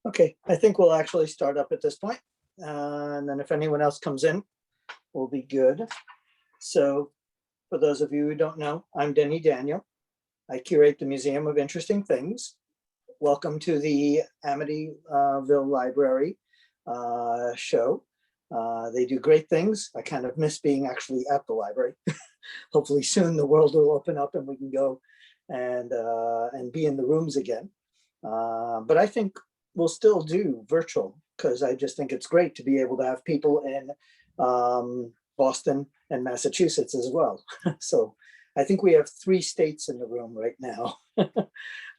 Okay, I think we'll actually start up at this point. And then if anyone else comes in, we'll be good. So for those of you who don't know, I'm Denny Daniel. I curate the Museum of Interesting Things. Welcome to the Amityville Library show. They do great things. I kind of miss being actually at the library. Hopefully soon the world will open up and we can go and be in the rooms again. But I think we'll still do virtual because I just think it's great to be able to have people in Boston and Massachusetts as well. So I think we have 3 states in the room right now.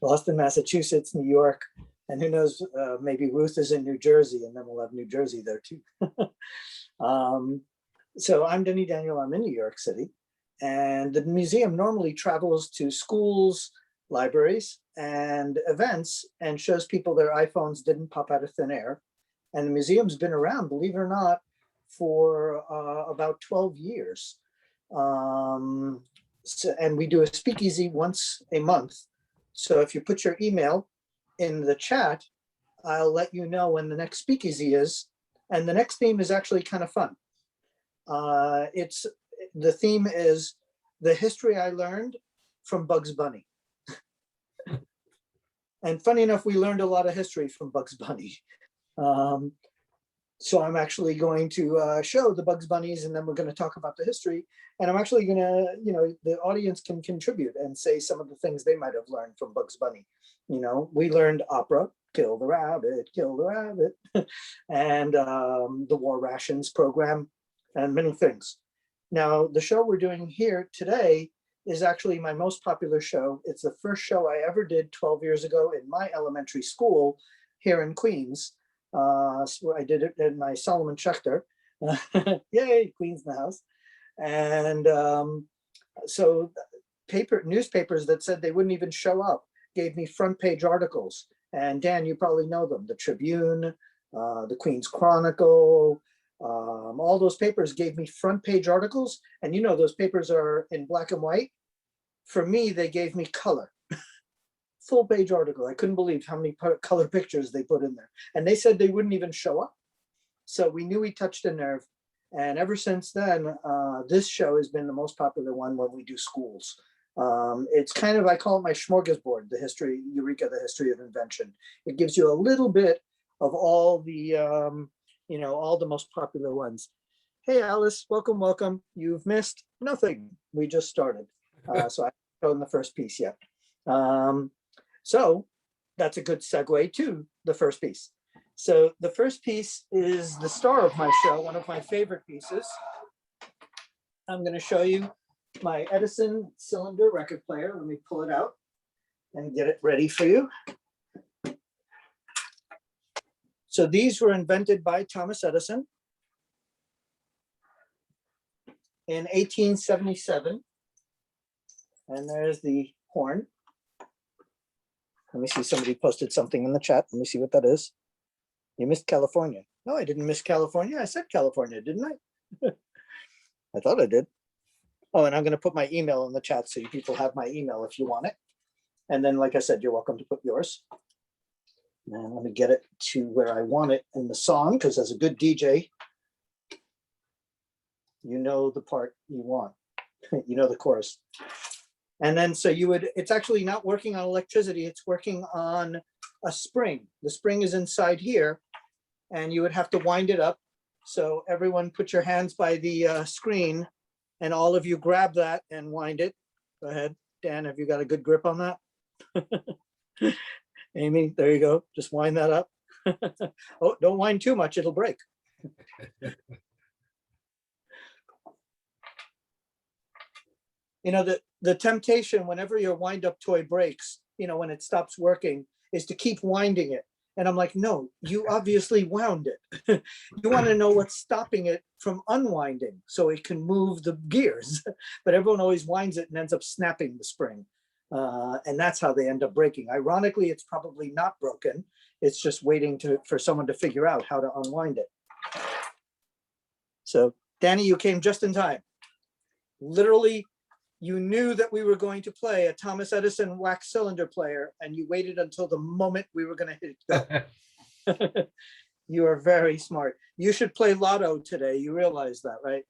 Boston, Massachusetts, New York, and who knows, maybe Ruth is in New Jersey and then we'll have New Jersey there too. So I'm Denny Daniel, I'm in New York City, and the museum normally travels to schools, libraries, and events and shows people their iPhones didn't pop out of thin air. And the museum's been around, believe it or not, for about 12 years. And we do a speakeasy once a month. So if you put your email in the chat, I'll let you know when the next speakeasy is. And the next theme is actually kind of fun. The theme is the history I learned from Bugs Bunny. And funny enough, we learned a lot of history from Bugs Bunny. So I'm actually going to show the Bugs Bunnies, and then we're going to talk about the history. And I'm actually going to, the audience can contribute and say some of the things they might have learned from Bugs Bunny. We learned opera, kill the rabbit, and the war rations program, and many things. Now, the show we're doing here today is actually my most popular show. It's the first show I ever did 12 years ago in my elementary school here in Queens. So I did it in my Solomon Schechter. Yay, Queens in the house. And so newspapers that said they wouldn't even show up gave me front page articles. And Dan, you probably know them, the Tribune, the Queens Chronicle, all those papers gave me front page articles. And those papers are in black and white. For me, they gave me color. Full page article. I couldn't believe how many color pictures they put in there. And they said they wouldn't even show up. So we knew we touched a nerve. And ever since then, this show has been the most popular one when we do schools. It's kind of, I call it my smorgasbord, the history, Eureka, the history of invention. It gives you a little bit of all the, all the most popular ones. Hey, Alice, welcome, welcome. You've missed nothing. We just started. So I haven't shown the first piece yet. So that's a good segue to the first piece. So the first piece is the star of my show, one of my favorite pieces. I'm going to show you my Edison cylinder record player. Let me pull it out and get it ready for you. So these were invented by Thomas Edison in 1877. And there's the horn. Let me see, somebody posted something in the chat. Let me see what that is. You missed California. No, I didn't miss California. I said California, didn't I? I thought I did. Oh, and I'm going to put my email in the chat so you people have my email if you want it. And then, like I said, you're welcome to put yours. And let me get it to where I want it in the song, because as a good DJ, you know the part you want. You know the chorus. And then so it's actually not working on electricity, it's working on a spring. The spring is inside here, and you would have to wind it up. So everyone put your hands by the screen, and all of you grab that and wind it. Go ahead, Dan, have you got a good grip on that? Amy, there you go, just wind that up. Oh, don't wind too much, it'll break. The temptation whenever your wind-up toy breaks, when it stops working, is to keep winding it. And I'm like, no, you obviously wound it. You want to know what's stopping it from unwinding so it can move the gears. But everyone always winds it and ends up snapping the spring. And that's how they end up breaking. Ironically, it's probably not broken. It's just waiting for someone to figure out how to unwind it. So, Danny, you came just in time. Literally, you knew that we were going to play a Thomas Edison wax cylinder player, and you waited until the moment we were going to hit go. You are very smart. You should play lotto today. You realize that, right?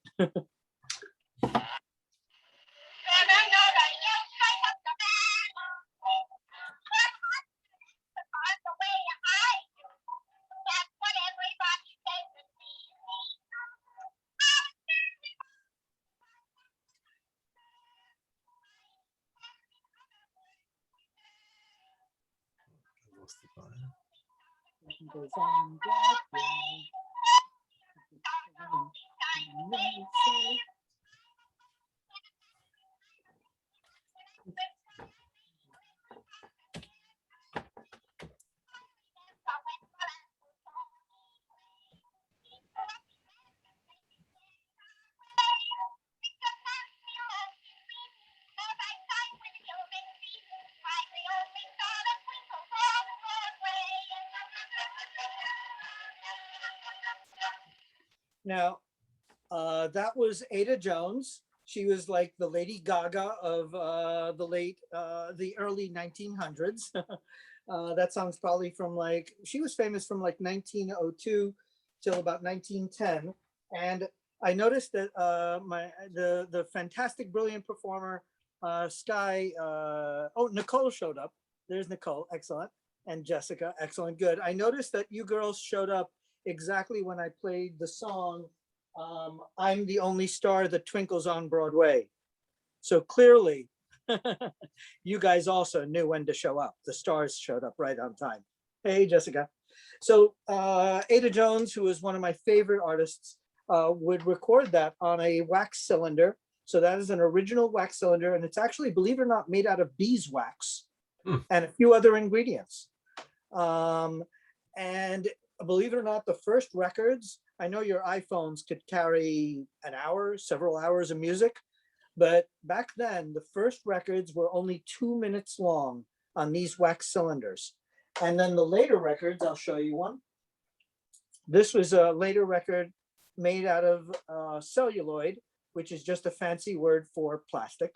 Now, that was Ada Jones. She was like the Lady Gaga of the early 1900s. That song's probably from like, she was famous from like 1902 till about 1910. And I noticed that the fantastic, brilliant performer, Nicole showed up. There's Nicole, excellent. And Jessica, excellent, good. I noticed that you girls showed up exactly when I played the song, I'm the Only Star That Twinkles on Broadway. So clearly, you guys also knew when to show up. The stars showed up right on time. Hey, Jessica. So Ada Jones, who is one of my favorite artists, would record that on a wax cylinder. So that is an original wax cylinder, and it's actually, believe it or not, made out of beeswax and a few other ingredients. And believe it or not, the first records, I know your iPhones could carry an hour, several hours of music, but back then, the first records were only 2 minutes long on these wax cylinders. And then the later records, I'll show you one. This was a later record made out of celluloid, which is just a fancy word for plastic.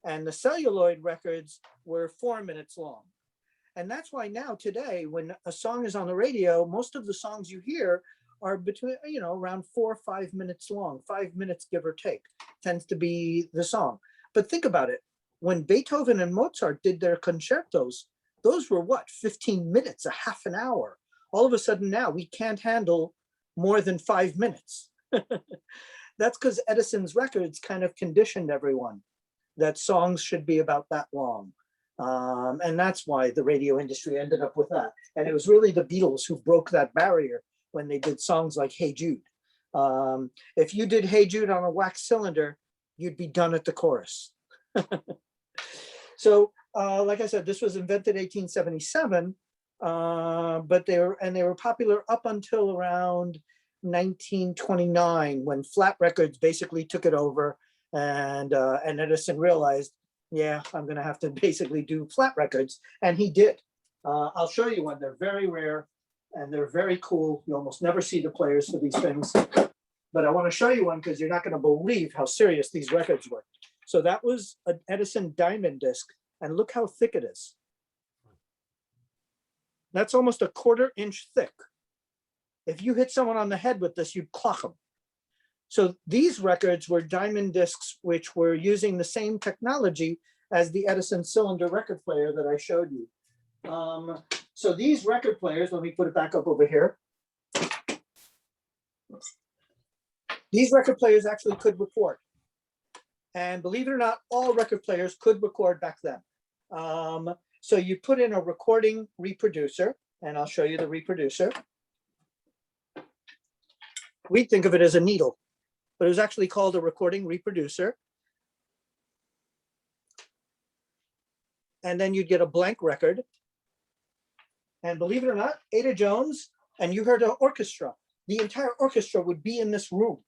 And the celluloid records were 4 minutes long. And that's why now today, when a song is on the radio, most of the songs you hear are between, around 4 or 5 minutes long, 5 minutes, give or take, tends to be the song. But think about it. When Beethoven and Mozart did their concertos, those were what, 15 minutes, a half an hour. All of a sudden now we can't handle more than 5 minutes. That's because Edison's records kind of conditioned everyone that songs should be about that long. And that's why the radio industry ended up with that. And it was really the Beatles who broke that barrier when they did songs like Hey Jude. If you did Hey Jude on a wax cylinder, you'd be done at the chorus. So like I said, this was invented 1877, but they were popular up until around 1929, when flat records basically took it over, and Edison realized, yeah, I'm gonna have to basically do flat records, and he did. I'll show you one. They're very rare and they're very cool. You almost never see the players for these things, but I want to show you one because you're not going to believe how serious these records were. So that was an Edison diamond disc, and look how thick it is. That's almost a 1/4 inch thick. If you hit someone on the head with this, you'd clock them. So these records were diamond discs, which were using the same technology as the Edison cylinder record player that I showed you. So these record players, let me put it back up over here. These record players actually could record. And believe it or not, all record players could record back then. So you put in a recording reproducer, and I'll show you the reproducer. We think of it as a needle, but it was actually called a recording reproducer. And then you'd get a blank record. And believe it or not, Ada Jones, and you heard an orchestra, the entire orchestra would be in this room,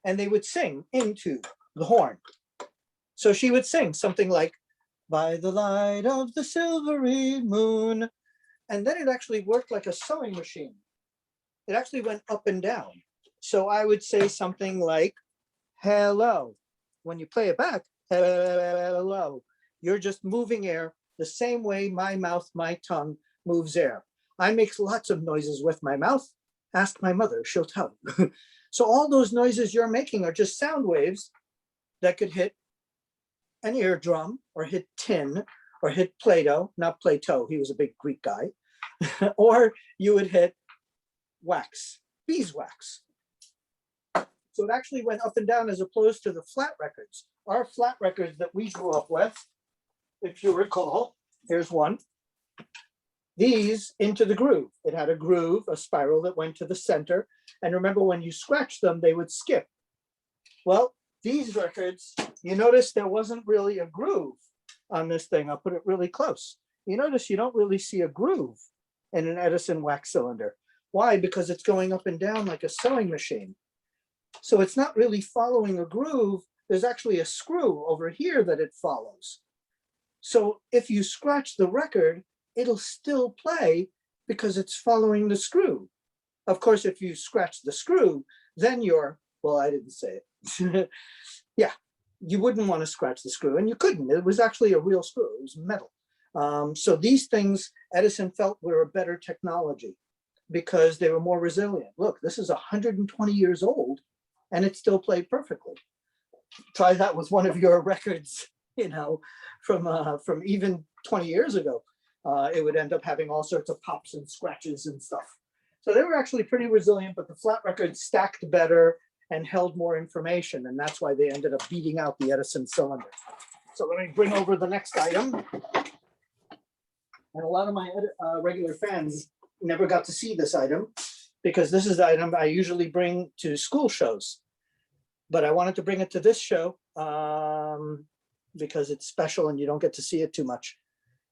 and they would sing into the horn. So she would sing something like, by the light of the silvery moon. And then it actually worked like a sewing machine. It actually went up and down. So I would say something like, hello. When you play it back, hello. You're just moving air the same way my mouth, my tongue moves air. I make lots of noises with my mouth. Ask my mother, she'll tell you. So all those noises you're making are just sound waves that could hit an eardrum or hit tin or hit Plato, not Plato, he was a big Greek guy, or you would hit wax, beeswax. So it actually went up and down as opposed to the flat records. Our flat records that we grew up with, if you recall, here's one. These into the groove. It had a groove, a spiral that went to the center. And remember, when you scratch them, they would skip. Well, these records, you notice there wasn't really a groove on this thing. I'll put it really close. You notice you don't really see a groove in an Edison wax cylinder. Why? Because it's going up and down like a sewing machine. So it's not really following a groove. There's actually a screw over here that it follows. So if you scratch the record, it'll still play because it's following the screw. Of course, if you scratch the screw, then you're, well, I didn't say it. Yeah, you wouldn't want to scratch the screw, and you couldn't. It was actually a real screw, it was metal. So these things, Edison felt were a better technology because they were more resilient. Look, this is 120 years old, and it still played perfectly. Try that with one of your records, you know, from even 20 years ago. It would end up having all sorts of pops and scratches and stuff. So they were actually pretty resilient, but the flat records stacked better and held more information. And that's why they ended up beating out the Edison cylinder. So let me bring over the next item. And a lot of my regular fans never got to see this item because this is the item I usually bring to school shows. But I wanted to bring it to this show because it's special and you don't get to see it too much.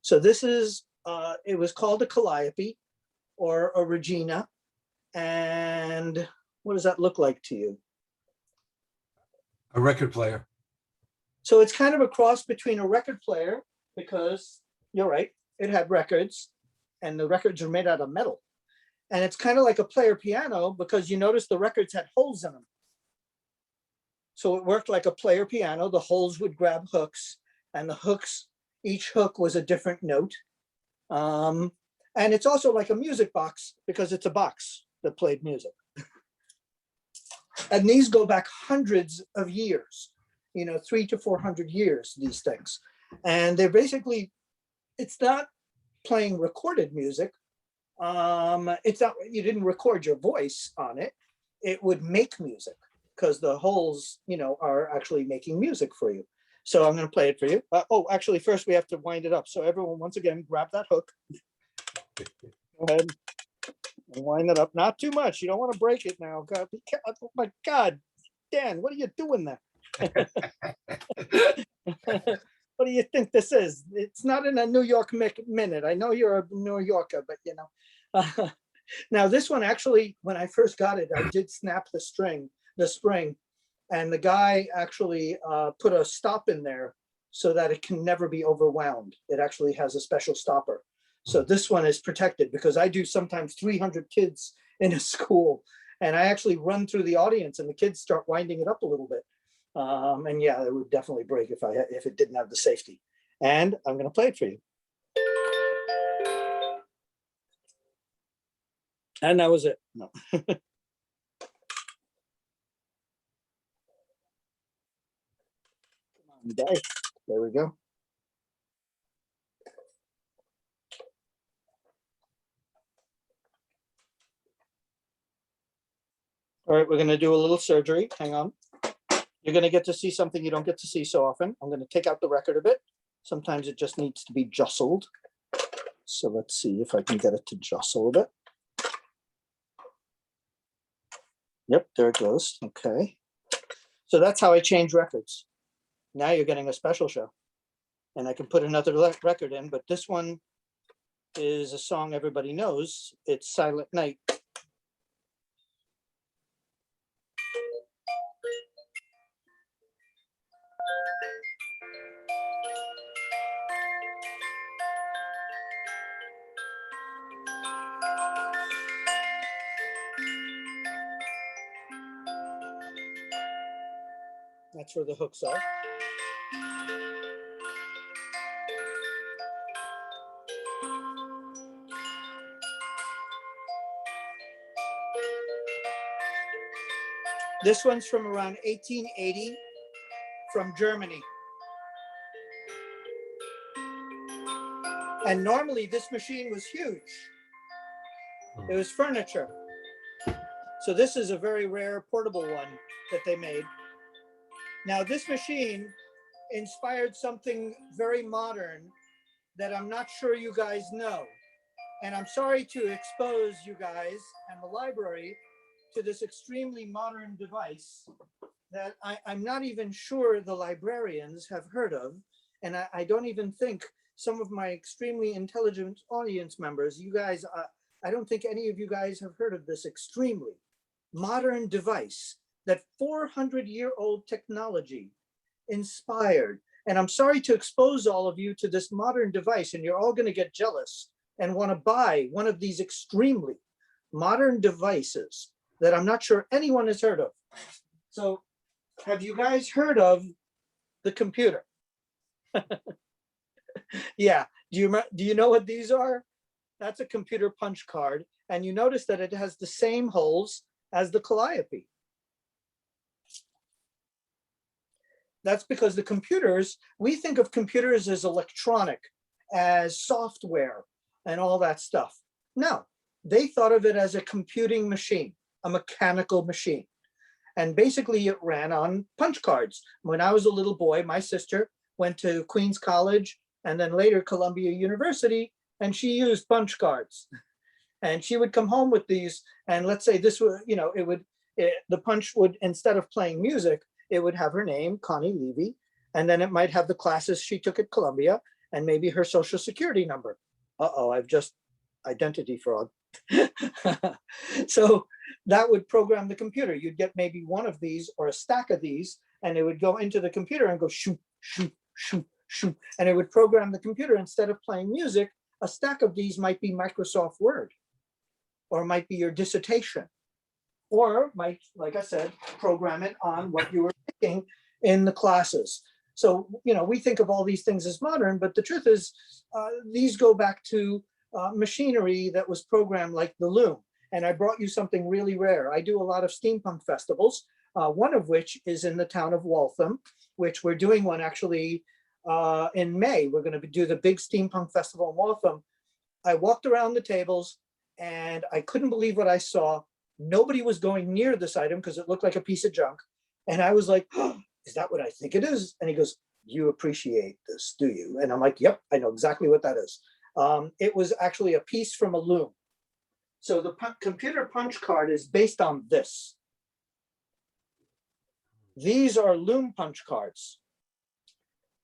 So this is, it was called a calliope or a Regina. And what does that look like to you? A record player. So it's kind of a cross between a record player, because you're right, it had records and the records are made out of metal. And it's kind of like a player piano because you notice the records had holes in them. So it worked like a player piano. The holes would grab hooks, and the hooks, each hook was a different note. And it's also like a music box because it's a box that played music. And these go back hundreds of years, you know, 300 to 400 years, these things. And they're basically, it's not playing recorded music. It's not, you didn't record your voice on it. It would make music because the holes, you know, are actually making music for you. So I'm going to play it for you. Oh, actually, first we have to wind it up. So everyone, once again, grab that hook. Go ahead and wind it up. Not too much. You don't want to break it now. God, oh my God, Dan, what are you doing there? What do you think this is? It's not in a New York minute. I know you're a New Yorker, but you know. Now this one, actually, when I first got it, I did snap the spring, and the guy actually put a stop in there so that it can never be overwound. It actually has a special stopper. So this one is protected because I do sometimes 300 kids in a school, and I actually run through the audience and the kids start winding it up a little bit. And yeah, it would definitely break if it didn't have the safety. And I'm going to play it for you. And that was it. No. There we go. All right, we're going to do a little surgery. Hang on. You're going to get to see something you don't get to see so often. I'm going to take out the record a bit. Sometimes it just needs to be jostled. So let's see if I can get it to jostle a bit. Yep, there it goes. Okay. So that's how I change records. Now you're getting a special show. And I can put another record in, but this one is a song everybody knows. It's Silent Night. That's where the hooks are. This one's from around 1880 from Germany. And normally this machine was huge. It was furniture. So this is a very rare portable one that they made. Now this machine inspired something very modern that I'm not sure you guys know. And I'm sorry to expose you guys and the library to this extremely modern device that I'm not even sure the librarians have heard of. And I don't even think some of my extremely intelligent audience members, you guys, I don't think any of you guys have heard of this extremely modern device that 400-year-old technology inspired. And I'm sorry to expose all of you to this modern device, and you're all going to get jealous and want to buy one of these extremely modern devices that I'm not sure anyone has heard of. So have you guys heard of the computer? Yeah, do you know what these are? That's a computer punch card. And you notice that it has the same holes as the calliope. That's because the computers, we think of computers as electronic, as software and all that stuff. No, they thought of it as a computing machine, a mechanical machine. And basically it ran on punch cards. When I was a little boy, my sister went to Queens College and then later Columbia University, and she used punch cards. And she would come home with these, and let's say this was, you know, the punch would, instead of playing music, it would have her name, Connie Levy, and then it might have the classes she took at Columbia and maybe her social security number. Uh-oh, I've just identity fraud. So that would program the computer. You'd get maybe one of these or a stack of these, and it would go into the computer and go shoot, shoot, shoot, shoot. And it would program the computer. Instead of playing music, a stack of these might be Microsoft Word, or might be your dissertation, or might, like I said, program it on what you were taking in the classes. So, you know, we think of all these things as modern, but the truth is these go back to machinery that was programmed like the loom. And I brought you something really rare. I do a lot of steampunk festivals, one of which is in the town of Waltham, which we're doing one actually in May. We're going to do the big steampunk festival in Waltham. I walked around the tables and I couldn't believe what I saw. Nobody was going near this item because it looked like a piece of junk. And I was like, oh, is that what I think it is? And he goes, you appreciate this, do you? And I'm like, yep, I know exactly what that is. It was actually a piece from a loom. So the computer punch card is based on this. These are loom punch cards.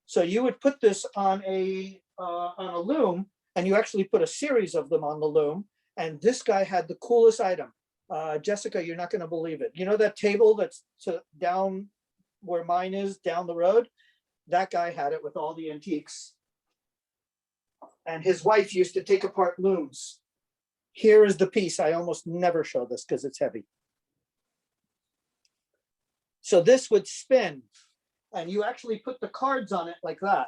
So you would put this on a loom, and you actually put a series of them on the loom. And this guy had the coolest item. Jessica, you're not going to believe it. You know that table that's down where mine is, down the road? That guy had it with all the antiques. And his wife used to take apart looms. Here is the piece. I almost never show this because it's heavy. So this would spin, and you actually put the cards on it like that.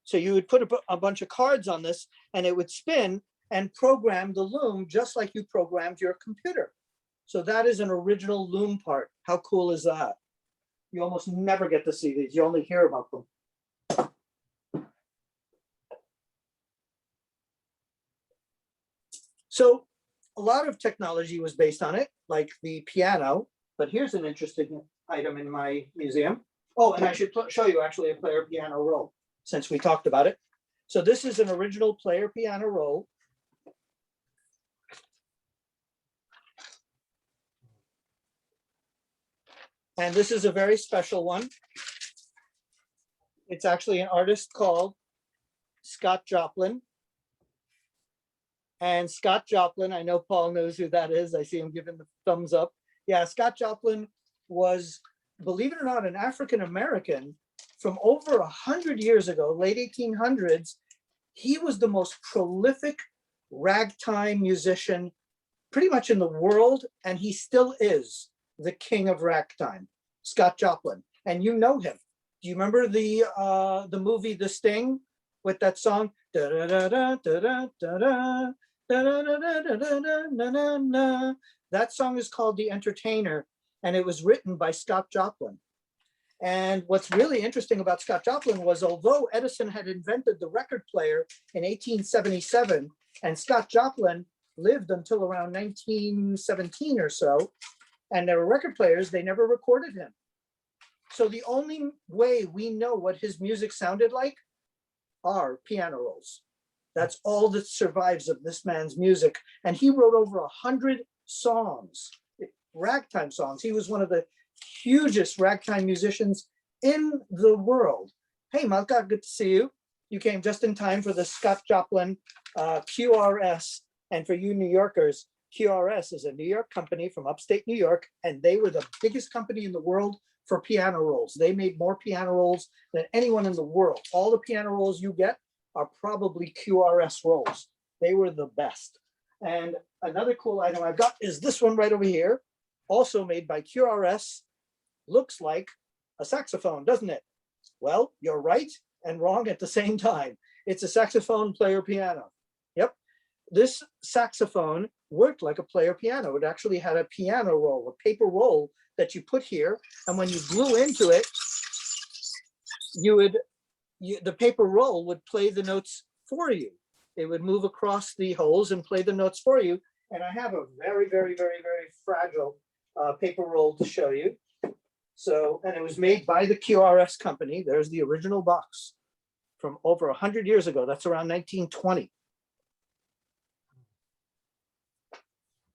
So you would put a bunch of cards on this, and it would spin and program the loom just like you programmed your computer. So that is an original loom part. How cool is that? You almost never get to see these. You only hear about them. So a lot of technology was based on it, like the piano. But here's an interesting item in my museum. Oh, and I should show you actually a player piano roll, since we talked about it. So this is an original player piano roll. And this is a very special one. It's actually an artist called Scott Joplin. And Scott Joplin, I know Paul knows who that is. I see him giving the thumbs up. Yeah, Scott Joplin was, believe it or not, an African-American from over 100 years ago, late 1800s. He was the most prolific ragtime musician pretty much in the world, and he still is the king of ragtime, Scott Joplin. And you know him. Do you remember the movie The Sting with that song? Da, da, da, da, da, da, da, Da-da-da-da-da-da-da-da-da. That song is called The Entertainer, and it was written by Scott Joplin. And what's really interesting about Scott Joplin was, although Edison had invented the record player in 1877, and Scott Joplin lived until around 1917 or so, and there were record players, they never recorded him. So the only way we know what his music sounded like are piano rolls. That's all that survives of this man's music. And he wrote over 100 songs, ragtime songs. He was one of the hugest ragtime musicians in the world. Hey, Malka, good to see you. You came just in time for the Scott Joplin QRS. And for you New Yorkers, QRS is a New York company from upstate New York, and they were the biggest company in the world for piano rolls. They made more piano rolls than anyone in the world. All the piano rolls you get are probably QRS rolls. They were the best. And another cool item I've got is this one right over here, also made by QRS. Looks like a saxophone, doesn't it? Well, you're right and wrong at the same time. It's a saxophone player piano. Yep. This saxophone worked like a player piano. It actually had a piano roll, a paper roll that you put here. And when you blew into it, the paper roll would play the notes for you. It would move across the holes and play the notes for you. And I have a very, very, very, very fragile paper roll to show you. So, and it was made by the QRS company. There's the original box from over 100 years ago. That's around 1920.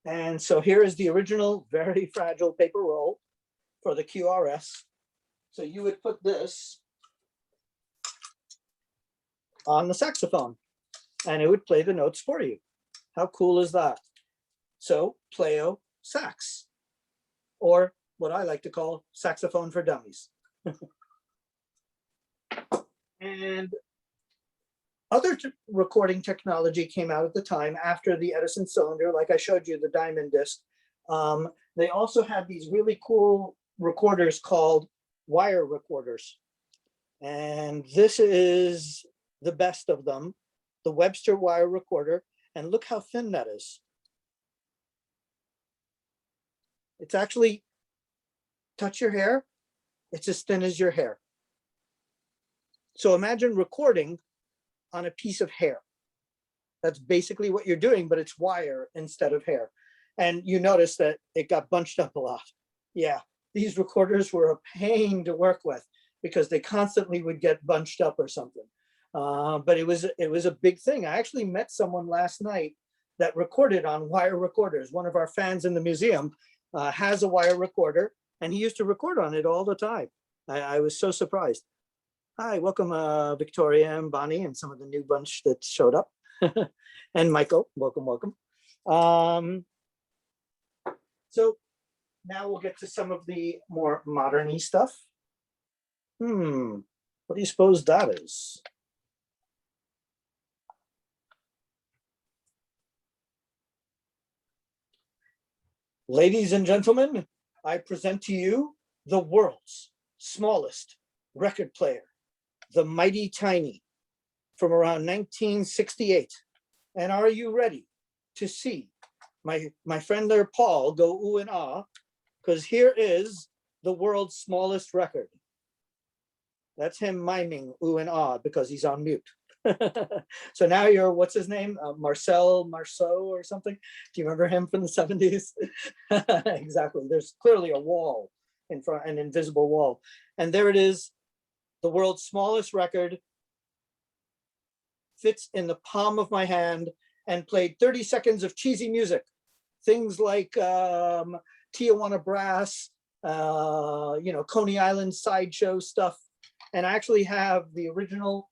And so here is the original very fragile paper roll for the QRS. So you would put this on the saxophone and it would play the notes for you. How cool is that? So Play-O sax, or what I like to call saxophone for dummies. And other recording technology came out at the time after the Edison cylinder, like I showed you, the diamond disc. They also had these really cool recorders called wire recorders. And this is the best of them, the Webster wire recorder. And look how thin that is. It's actually, touch your hair, it's as thin as your hair. So imagine recording on a piece of hair. That's basically what you're doing, but it's wire instead of hair. And you notice that it got bunched up a lot. Yeah, these recorders were a pain to work with because they constantly would get bunched up or something. But it was a big thing. I actually met someone last night that recorded on wire recorders. One of our fans in the museum has a wire recorder, and he used to record on it all the time. I was so surprised. Hi, welcome Victoria and Bonnie and some of the new bunch that showed up. And Michael, welcome, welcome. So now we'll get to some of the more modern-y stuff. What do you suppose that is? Ladies and gentlemen, I present to you the world's smallest record player, the Mighty Tiny, from around 1968. And are you ready to see my friend there, Paul, go ooh and ah? Because here is the world's smallest record. That's him miming ooh and ah because he's on mute. So now you're, what's his name? Marcel Marceau or something? Do you remember him from the 70s? Exactly. There's clearly a wall in front, an invisible wall. And there it is. The world's smallest record, fits in the palm of my hand, and played 30 seconds of cheesy music. Things like Tijuana Brass, Coney Island sideshow stuff. And I actually have the original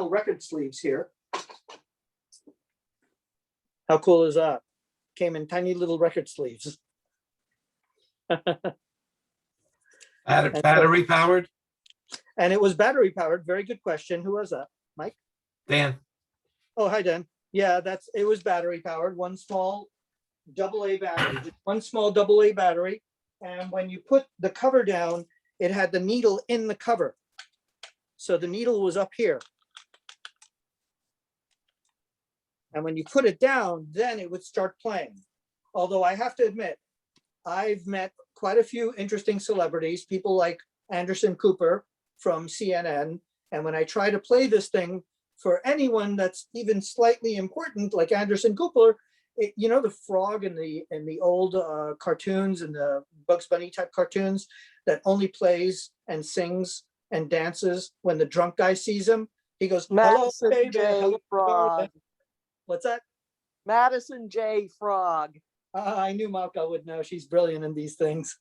record sleeves here. How cool is that? Came in tiny little record sleeves. Battery powered? And it was battery powered. Very good question. Who was that? Mike? Dan. Oh, hi, Dan. Yeah, it was battery powered. One small AA battery, just one small AA battery. And when you put the cover down, it had the needle in the cover. So the needle was up here. And when you put it down, then it would start playing. Although I have to admit, I've met quite a few interesting celebrities, people like Anderson Cooper from CNN. And when I try to play this thing for anyone that's even slightly important, like Anderson Cooper, you know, the frog in the old cartoons and the Bugs Bunny type cartoons that only plays and sings and dances when the drunk guy sees him. He goes, hello, Madison baby, J. hello, Frog. darling. What's that? Madison J. Frog. I knew Malka would know. She's brilliant in these things.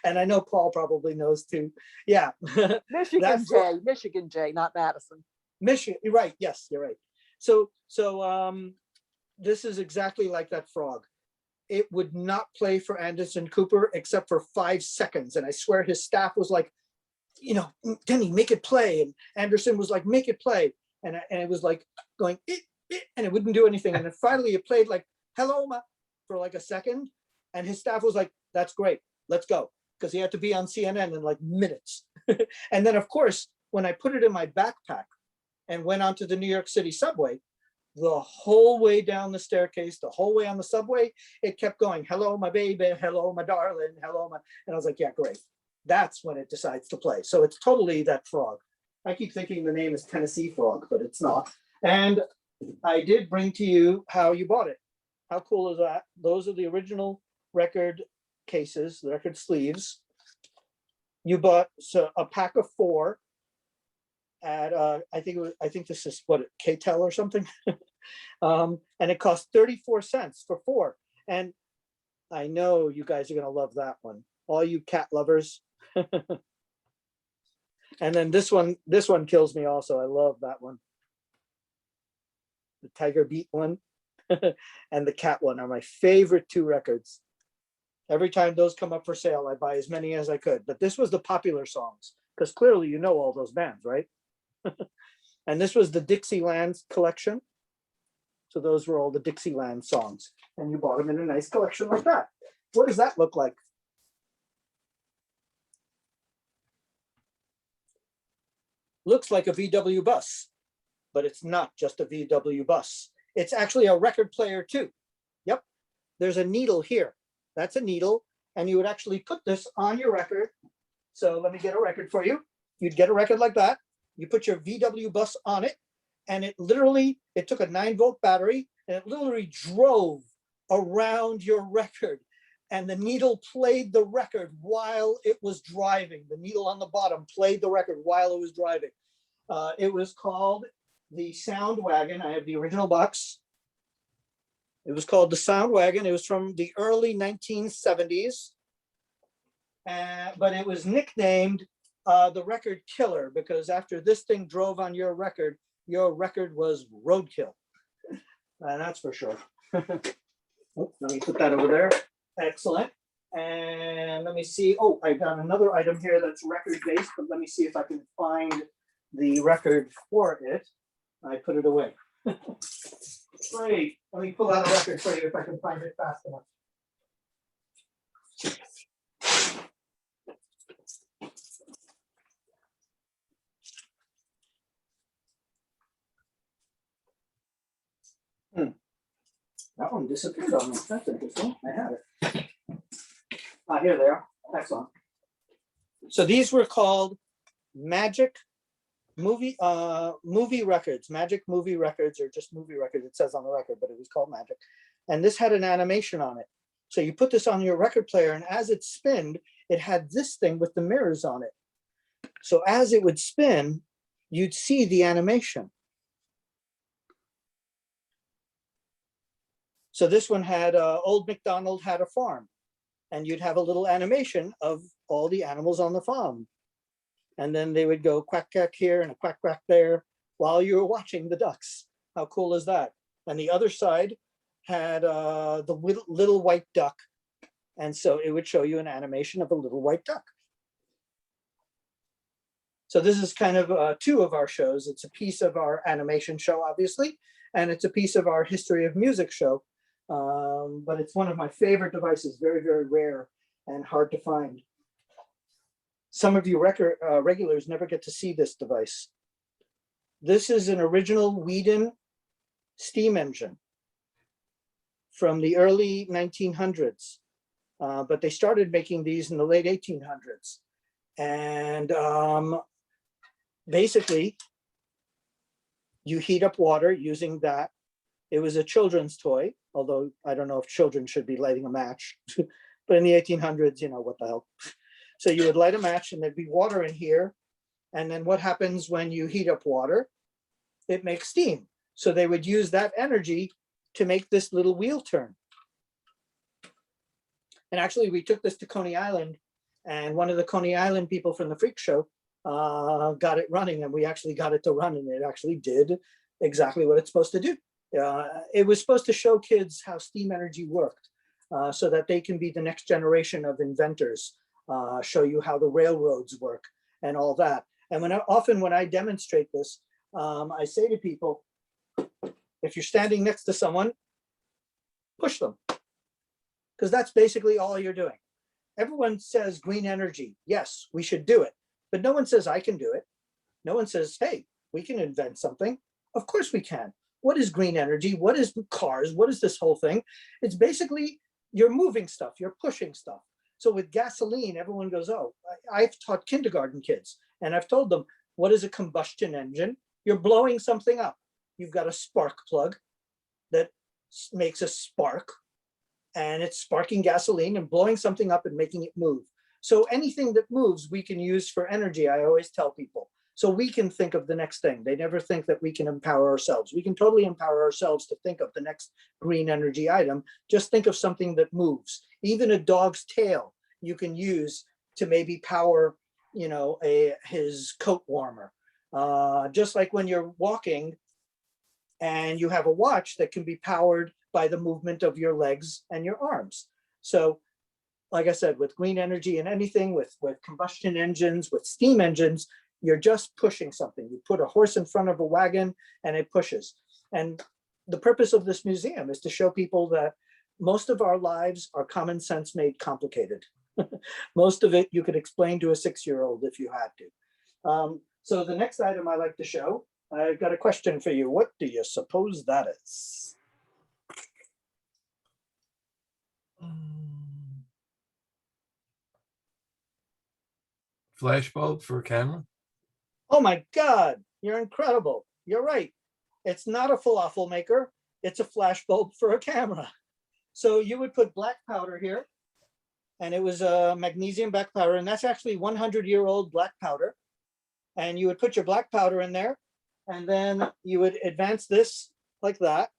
And I know Paul probably knows too. Yeah. Michigan J. Michigan J, not Madison. Michigan, you're right. Yes, you're right. So this is exactly like that frog. It would not play for Anderson Cooper except for 5 seconds. And I swear his staff was like, you know, Denny, make it play. And Anderson was like, make it play. And it was like going, and it wouldn't do anything. And then finally it played like, hello, ma, for like a second. And his staff was like, that's great, let's go. Because he had to be on CNN in like minutes. And then of course, when I put it in my backpack and went onto the New York City subway, the whole way down the staircase, the whole way on the subway, it kept going, hello, my baby, hello, my darling, hello, my, and I was like, yeah, great. That's when it decides to play. So it's totally that frog. I keep thinking the name is Tennessee Frog, but it's not. And I did bring to you how you bought it. How cool is that? Those are the original record cases, the record sleeves. You bought a pack of 4 at I think this is what, KTEL or something. And it cost 34 cents for 4. And I know you guys are gonna love that one, all you cat lovers. And then this one kills me also. I love that one. The Tiger Beat one and the cat one are my favorite 2 records. Every time those come up for sale, I buy as many as I could. But this was the popular songs, because clearly you know all those bands, right? And this was the Dixieland collection. So those were all the Dixieland songs. And you bought them in a nice collection like that. What does that look like? Looks like a VW bus, but it's not just a VW bus. It's actually a record player too. Yep, there's a needle here. That's a needle, and you would actually put this on your record. So let me get a record for you. You'd get a record like that. You put your VW bus on it, and it took a 9-volt battery, and it literally drove around your record. And the needle played the record while it was driving. The needle on the bottom played the record while it was driving. It was called the Sound Wagon. I have the original box. It was called the Sound Wagon. It was from the early 1970s. But it was nicknamed the Record Killer, because after this thing drove on your record was roadkill. And that's for sure. Oh, let me put that over there. Excellent. And let me see. Oh, I got another item here that's record based, but let me see if I can find the record for it. I put it away. Great. Let me pull out a record for you if I can find it fast enough. That one disappeared on me. That's interesting. I had it. Here they are. Excellent. So these were called Magic Movie Records. Magic Movie Records, or just Movie Records. It says on the record, but it was called Magic. And this had an animation on it. So you put this on your record player, and as it spinned, it had this thing with the mirrors on it. So as it would spin, you'd see the animation. So this one had Old MacDonald Had a Farm, and you'd have a little animation of all the animals on the farm. And then they would go quack, quack here and a quack, quack there while you were watching the ducks. How cool is that? And the other side had the little white duck. And so it would show you an animation of a little white duck. So this is kind of 2 of our shows. It's a piece of our animation show, obviously, and it's a piece of our history of music show. But it's one of my favorite devices, very, very rare and hard to find. Some of you regulars never get to see this device. This is an original Whedon steam engine. from the early 1900s, but they started making these in the late 1800s. And basically, you heat up water using that. It was a children's toy, although I don't know if children should be lighting a match, but in the 1800s, you know, what the hell. So you would light a match and there'd be water in here. And then what happens when you heat up water? It makes steam. So they would use that energy to make this little wheel turn. And actually we took this to Coney Island, and one of the Coney Island people from the freak show got it running, and we actually got it to run, and it actually did exactly what it's supposed to do. It was supposed to show kids how steam energy worked, so that they can be the next generation of inventors, show you how the railroads work and all that. And often when I demonstrate this, I say to people, if you're standing next to someone, push them, because that's basically all you're doing. Everyone says green energy. Yes, we should do it. But no one says I can do it. No one says, hey, we can invent something. Of course we can. What is green energy? What is cars? What is this whole thing? It's basically you're moving stuff, you're pushing stuff. So with gasoline, everyone goes, oh, I've taught kindergarten kids, and I've told them, what is a combustion engine? You're blowing something up. You've got a spark plug that makes a spark, and it's sparking gasoline and blowing something up and making it move. So anything that moves, we can use for energy, I always tell people. So we can think of the next thing. They never think that we can empower ourselves. We can totally empower ourselves to think of the next green energy item. Just think of something that moves. Even a dog's tail, you can use to maybe power, you know, his coat warmer. Just like when you're walking and you have a watch that can be powered by the movement of your legs and your arms. So like I said, with green energy and anything, with combustion engines, with steam engines, you're just pushing something. You put a horse in front of a wagon and it pushes. And the purpose of this museum is to show people that most of our lives are common sense made complicated. Most of it you could explain to a 6-year-old if you had to. So the next item I like to show, I've got a question for you. What do you suppose that is? Flashbulb for a camera? Oh my God, you're incredible. You're right. It's not a falafel maker. It's a flashbulb for a camera. So you would put black powder here, and it was a magnesium black powder, and that's actually 100-year-old black powder. And you would put your black powder in there, and then you would advance this like that.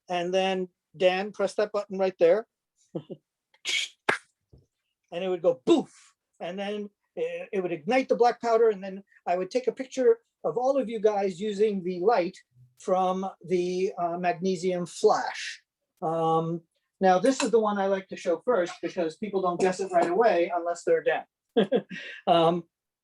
And then Dan, press that button right there. And it would go boof. And then it would ignite the black powder, and then I would take a picture of all of you guys using the light from the magnesium flash. Now, this is the one I like to show first because people don't guess it right away unless they're Dan.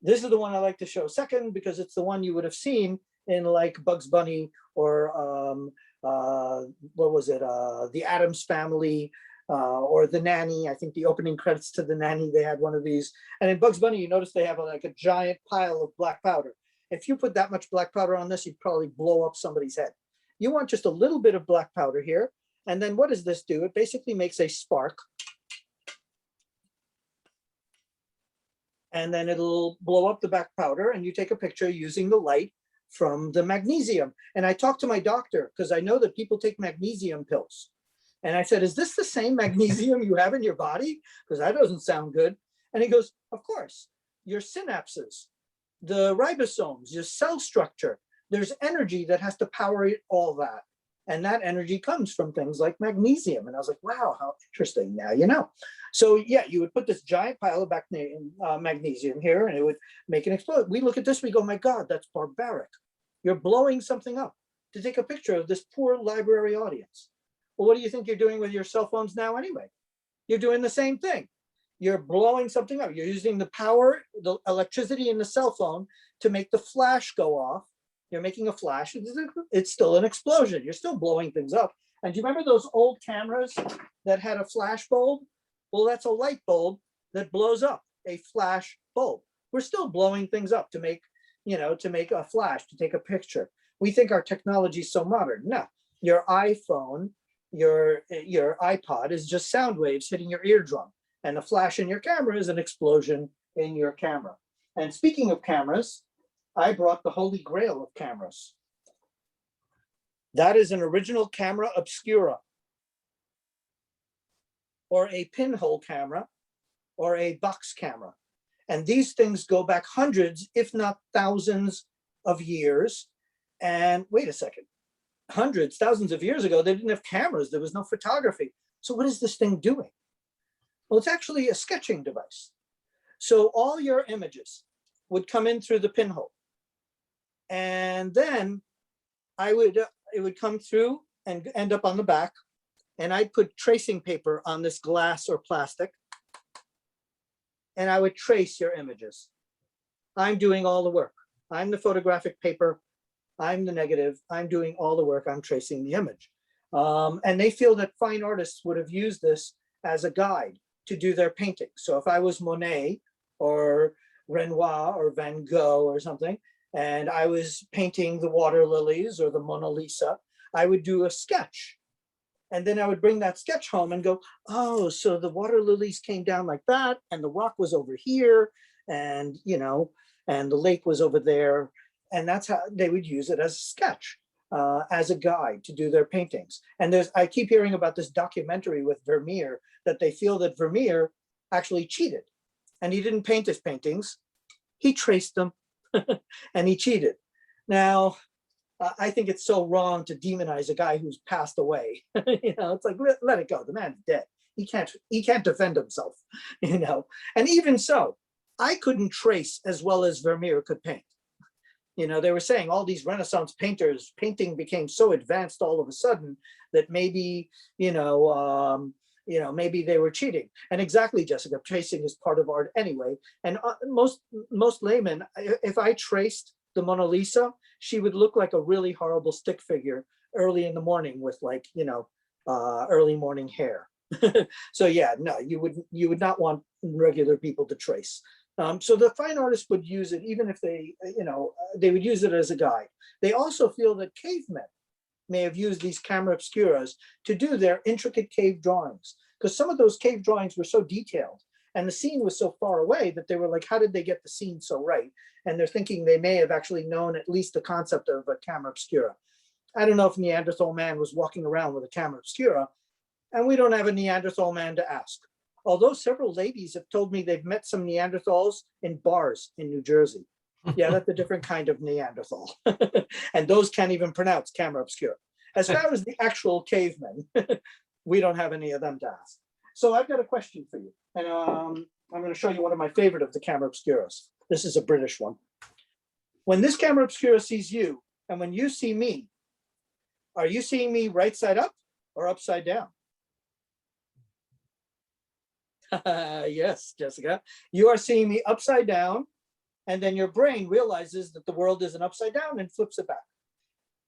This is the one I like to show second because it's the one you would have seen in like Bugs Bunny or what was it? The Addams Family. Or The Nanny. I think the opening credits to The Nanny, they had one of these. And in Bugs Bunny, you notice they have like a giant pile of black powder. If you put that much black powder on this, you'd probably blow up somebody's head. You want just a little bit of black powder here. And then what does this do? It basically makes a spark. And then it'll blow up the black powder, and you take a picture using the light from the magnesium. And I talked to my doctor because I know that people take magnesium pills. And I said, is this the same magnesium you have in your body? Because that doesn't sound good. And he goes, of course, your synapses, the ribosomes, your cell structure, there's energy that has to power it, all that. And that energy comes from things like magnesium. And I was like, wow, how interesting. Now you know. So yeah, you would put this giant pile of magnesium here, and it would make it explode. We look at this, we go, my God, that's barbaric. You're blowing something up to take a picture of this poor library audience. Well, what do you think you're doing with your cell phones now anyway? You're doing the same thing. You're blowing something up. You're using the power, the electricity in the cell phone to make the flash go off. You're making a flash. It's still an explosion. You're still blowing things up. And do you remember those old cameras that had a flash bulb? Well, that's a light bulb that blows up, a flash bulb. We're still blowing things up to make, you know, to make a flash, to take a picture. We think our technology is so modern. No, your iPhone your iPod is just sound waves hitting your eardrum, and a flash in your camera is an explosion in your camera. And speaking of cameras, I brought the holy grail of cameras. That is an original camera Obscura, or a pinhole camera, or a box camera. And these things go back hundreds, if not thousands of years. And wait a second, hundreds, thousands of years ago, they didn't have cameras. There was no photography. So what is this thing doing? Well, it's actually a sketching device. So all your images would come in through the pinhole. And then it would come through and end up on the back. And I'd put tracing paper on this glass or plastic. And I would trace your images. I'm doing all the work. I'm the photographic paper. I'm the negative. I'm doing all the work. I'm tracing the image. And they feel that fine artists would have used this as a guide to do their painting. So if I was Monet or Renoir or Van Gogh or something, and I was painting the water lilies or the Mona Lisa, I would do a sketch. And then I would bring that sketch home and go, oh, so the water lilies came down like that, and the rock was over here, and and the lake was over there. And that's how they would use it as a sketch, as a guide to do their paintings. And I keep hearing about this documentary with Vermeer, that they feel that Vermeer actually cheated. And he didn't paint his paintings, he traced them and he cheated. Now, I think it's so wrong to demonize a guy who's passed away. It's like, let it go. The man's dead. He can't defend himself, And even so, I couldn't trace as well as Vermeer could paint. They were saying all these Renaissance painters, painting became so advanced all of a sudden that maybe, maybe they were cheating. And exactly, Jessica, tracing is part of art anyway. And most laymen, if I traced the Mona Lisa, she would look like a really horrible stick figure early in the morning with early morning hair. So yeah, no, you would not want regular people to trace. So the fine artists would use it, even if they would use it as a guide. They also feel that cavemen may have used these camera obscuras to do their intricate cave drawings, because some of those cave drawings were so detailed and the scene was so far away that they were like, how did they get the scene so right? And they're thinking they may have actually known at least the concept of a camera obscura. I don't know if Neanderthal man was walking around with a camera obscura, and we don't have a Neanderthal man to ask. Although several ladies have told me they've met some Neanderthals in bars in New Jersey. Yeah, that's a different kind of Neanderthal. And those can't even pronounce camera obscura. As far as the actual cavemen, we don't have any of them to ask. So I've got a question for you. And I'm going to show you one of my favorite of the camera obscuras. This is a British one. When this camera obscura sees you, and when you see me, are you seeing me right side up or upside down? Yes, Jessica, you are seeing me upside down, and then your brain realizes that the world isn't upside down and flips it back.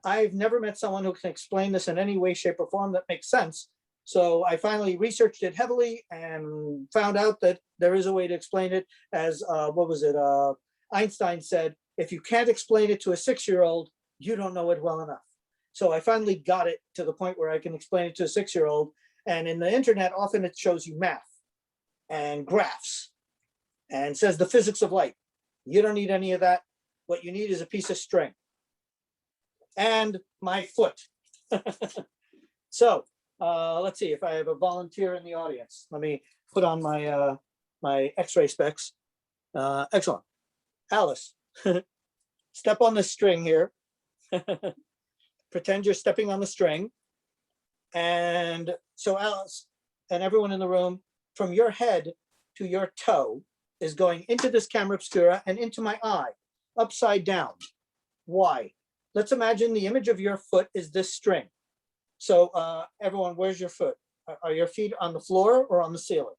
I've never met someone who can explain this in any way, shape, or form that makes sense. So I finally researched it heavily and found out that there is a way to explain it. As Einstein said, if you can't explain it to a 6-year-old, you don't know it well enough. So I finally got it to the point where I can explain it to a 6-year-old. And in the internet, often it shows you math and graphs and says the physics of light. You don't need any of that. What you need is a piece of string and my foot. So let's see if I have a volunteer in the audience. Let me put on my my X-ray specs. Excellent. Alice, step on the string here. Pretend you're stepping on the string. And so Alice and everyone in the room, from your head to your toe is going into this camera obscura and into my eye, upside down. Why? Let's imagine the image of your foot is this string. So everyone, where's your foot? Are your feet on the floor or on the ceiling?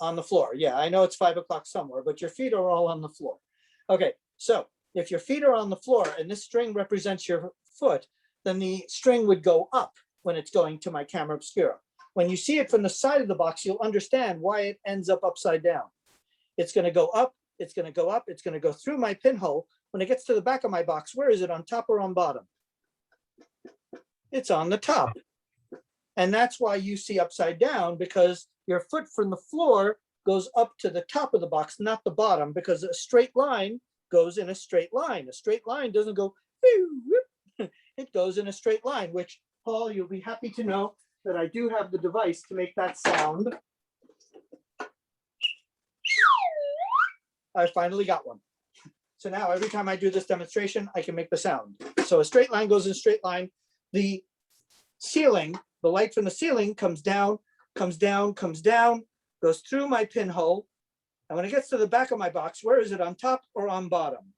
On the floor. Yeah, I know it's 5 o'clock somewhere, but your feet are all on the floor. Okay, so if your feet are on the floor and this string represents your foot, then the string would go up when it's going to my camera obscura. When you see it from the side of the box, you'll understand why it ends up upside down. It's going to go up, it's going to go up, it's going to go through my pinhole. When it gets to the back of my box, where is it, on top or on bottom? It's on the top. And that's why you see upside down, because your foot from the floor goes up to the top of the box, not the bottom, because a straight line goes in a straight line. A straight line doesn't go, it goes in a straight line, which, Paul, you'll be happy to know that I do have the device to make that sound. I finally got one. So now every time I do this demonstration, I can make the sound. So a straight line goes in a straight line. The ceiling, the light from the ceiling comes down, comes down, comes down, goes through my pinhole. And when it gets to the back of my box, where is it, on top or on bottom?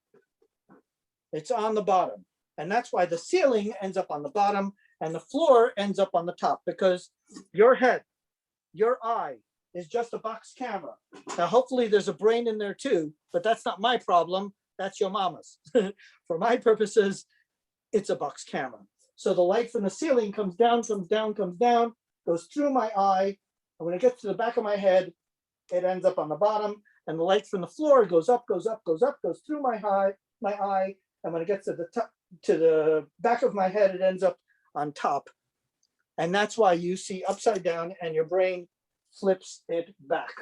It's on the bottom. And that's why the ceiling ends up on the bottom and the floor ends up on the top, because your head, your eye is just a box camera. Now, hopefully there's a brain in there too, but that's not my problem. That's your mama's. For my purposes, it's a box camera. So the light from the ceiling comes down, comes down, comes down, goes through my eye. And when it gets to the back of my head, it ends up on the bottom. And the light from the floor goes up, goes up, goes up, goes through my eye. And when it gets to the top, to the back of my head, it ends up on top. And that's why you see upside down and your brain flips it back.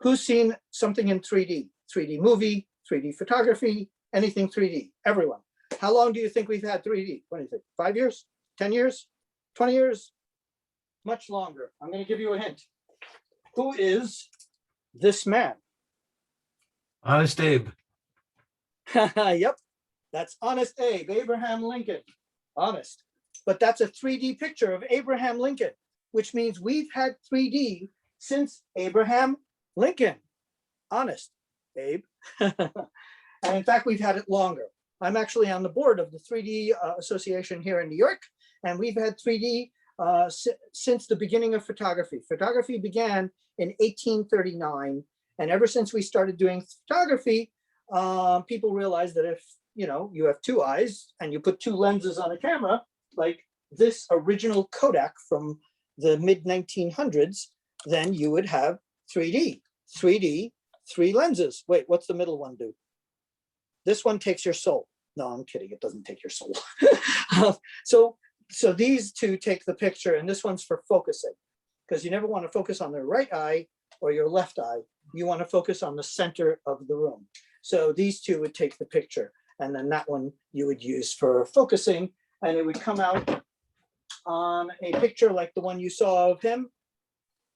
Who's seen something in 3D? 3D movie, 3D photography, anything 3D? Everyone. How long do you think we've had 3D? What do you think? 5 years? 10 years? 20 years? Much longer. I'm going to give you a hint. Who is this man? Honest Abe. Yep, that's Honest Abe, Abraham Lincoln. Honest. But that's a 3D picture of Abraham Lincoln, which means we've had 3D since Abraham Lincoln. Honest, Abe. And in fact, we've had it longer. I'm actually on the board of the 3D Association here in New York, and we've had 3D since the beginning of photography. Photography began in 1839, and ever since we started doing photography, people realized that if you have two eyes and you put two lenses on a camera, like this original Kodak from the mid 1900s, then you would have 3D, 3 lenses. Wait, what's the middle one do? This one takes your soul. No, I'm kidding. It doesn't take your soul. So these two take the picture, and this one's for focusing, because you never want to focus on the right eye or your left eye. You want to focus on the center of the room. So these two would take the picture, and then that one you would use for focusing, and it would come out on a picture like the one you saw of him,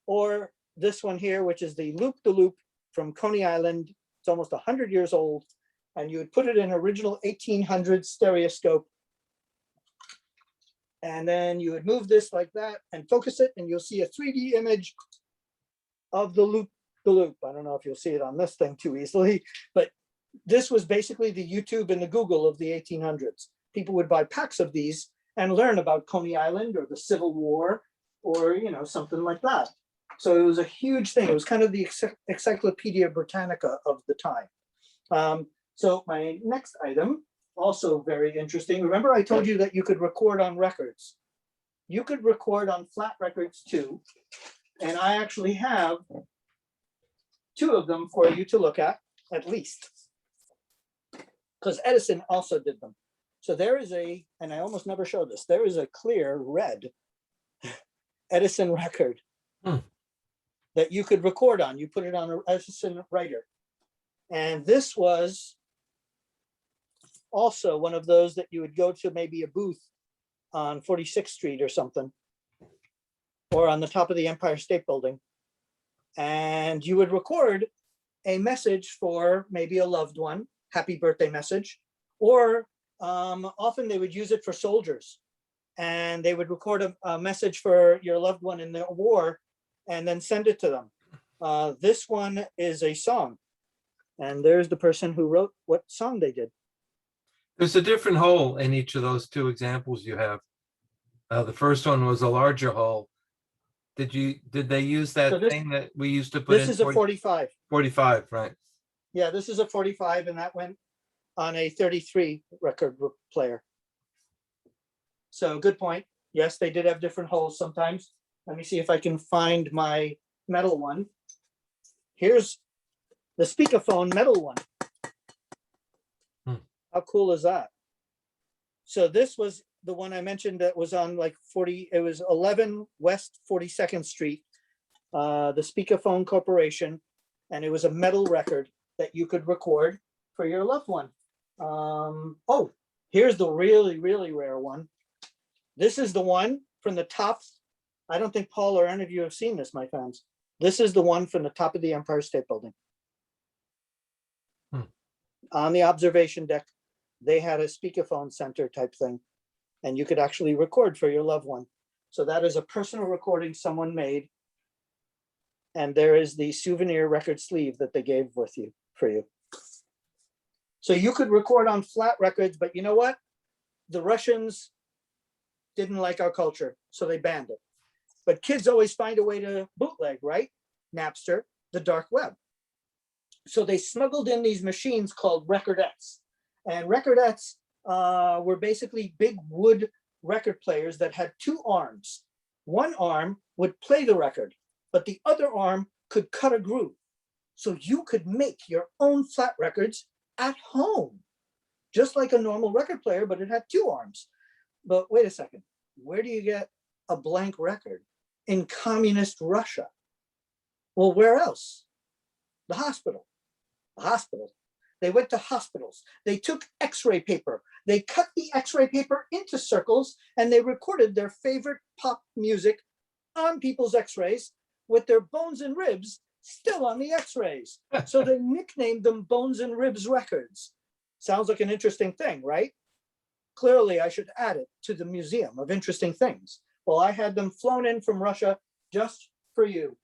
or this one here, which is the loop-de-loop from Coney Island. It's almost 100 years old, and you would put it in original 1800 stereoscope, and then you would move this like that and focus it, and you'll see a 3D image of the loop-de-loop. I don't know if you'll see it on this thing too easily, but this was basically the YouTube and the Google of the 1800s. People would buy packs of these and learn about Coney Island or the Civil War or something like that. So it was a huge thing. It was kind of the Encyclopedia Britannica of the time. So my next item, also very interesting. Remember I told you that you could record on records. You could record on flat records too. And I actually have 2 of them for you to look at least. Because Edison also did them. So there is and I almost never show this, there is a clear red Edison record that you could record on. You put it on an Edison writer. And this was also one of those that you would go to maybe a booth on 46th Street or something, or on the top of the Empire State Building. And you would record a message for maybe a loved one, happy birthday message, or often they would use it for soldiers, and they would record a message for your loved one in the war and then send it to them. This one is a song, and there's the person who wrote what song they did. There's a different hole in each of those 2 examples you have. The first one was a larger hole. Did they use that thing that we used to put in? This is a 45. 45, right? Yeah, this is a 45, and that went on a 33 record player. So good point. Yes, they did have different holes sometimes. Let me see if I can find my metal one. Here's the speakerphone metal one. How cool is that? So this was the one I mentioned that was on like 40, it was 11 West 42nd Street, the Speakerphone Corporation. And it was a metal record that you could record for your loved one. Oh, here's the really, really rare one. This is the one from the top. I don't think Paul or any of you have seen this, my fans. This is the one from the top of the Empire State Building. On the observation deck, they had a speakerphone center type thing, and you could actually record for your loved one. So that is a personal recording someone made. And there is the souvenir record sleeve that they gave with you for you. So you could record on flat records, but you know what? The Russians didn't like our culture, so they banned it. But kids always find a way to bootleg, right? Napster, the dark web. So they smuggled in these machines called recordettes. And recordettes were basically big wood record players that had two arms. One arm would play the record, but the other arm could cut a groove. So you could make your own flat records at home, just like a normal record player, but it had two arms. But wait a second, where do you get a blank record in communist Russia? Well, where else? The hospital. The hospital. They went to hospitals. They took x-ray paper. They cut the x-ray paper into circles and they recorded their favorite pop music on people's x-rays with their bones and ribs still on the x-rays. So they nicknamed them Bones and Ribs Records. Sounds like an interesting thing, right? Clearly, I should add it to the Museum of Interesting Things. Well, I had them flown in from Russia just for you.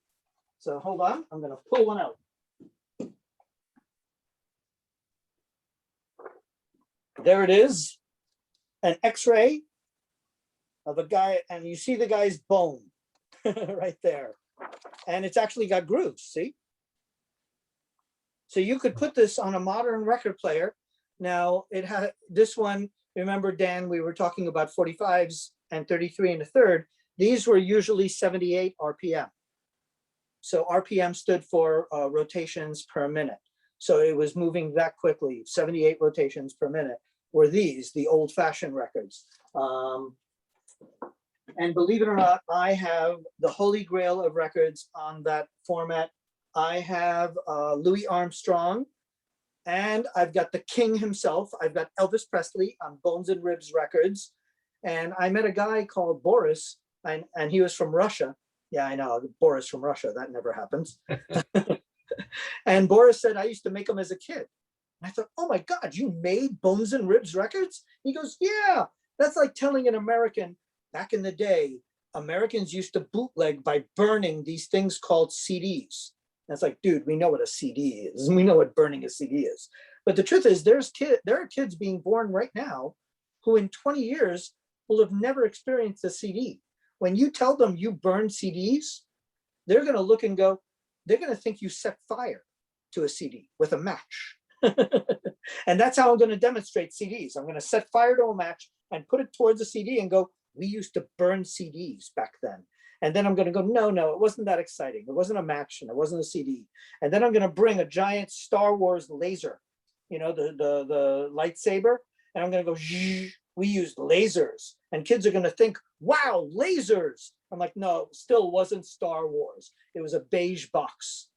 So hold on, I'm gonna pull one out. There it is, an x-ray of a guy, and you see the guy's bone right there. And it's actually got grooves, see? So you could put this on a modern record player. Now, it had this one, remember, Dan, we were talking about 45s and 33 and a third. These were usually 78 RPM. So RPM stood for rotations per minute. So it was moving that quickly, 78 rotations per minute were these, the old-fashioned records. And believe it or not, I have the holy grail of records on that format. I have Louis Armstrong, and I've got the king himself. I've got Elvis Presley on Bones and Ribs Records. And I met a guy called Boris, and he was from Russia. Yeah, I know, Boris from Russia, that never happens. And Boris said, I used to make them as a kid. And I thought, oh my God, you made Bones and Ribs Records? He goes, yeah, that's like telling an American, back in the day, Americans used to bootleg by burning these things called CDs. And it's like, dude, we know what a CD is. And we know what burning a CD is. But the truth is, there are kids being born right now who in 20 years will have never experienced a CD. When you tell them you burn CDs, they're going to look and go, they're going to think you set fire to a CD with a match. And that's how I'm going to demonstrate CDs. I'm going to set fire to a match and put it towards a CD and go, we used to burn CDs back then. And then I'm going to go, no, it wasn't that exciting. It wasn't a match and it wasn't a CD. And then I'm going to bring a giant Star Wars laser, you know, the lightsaber. And I'm going to go, we used lasers. And kids are going to think, wow, lasers. I'm like, no, it still wasn't Star Wars. It was a beige box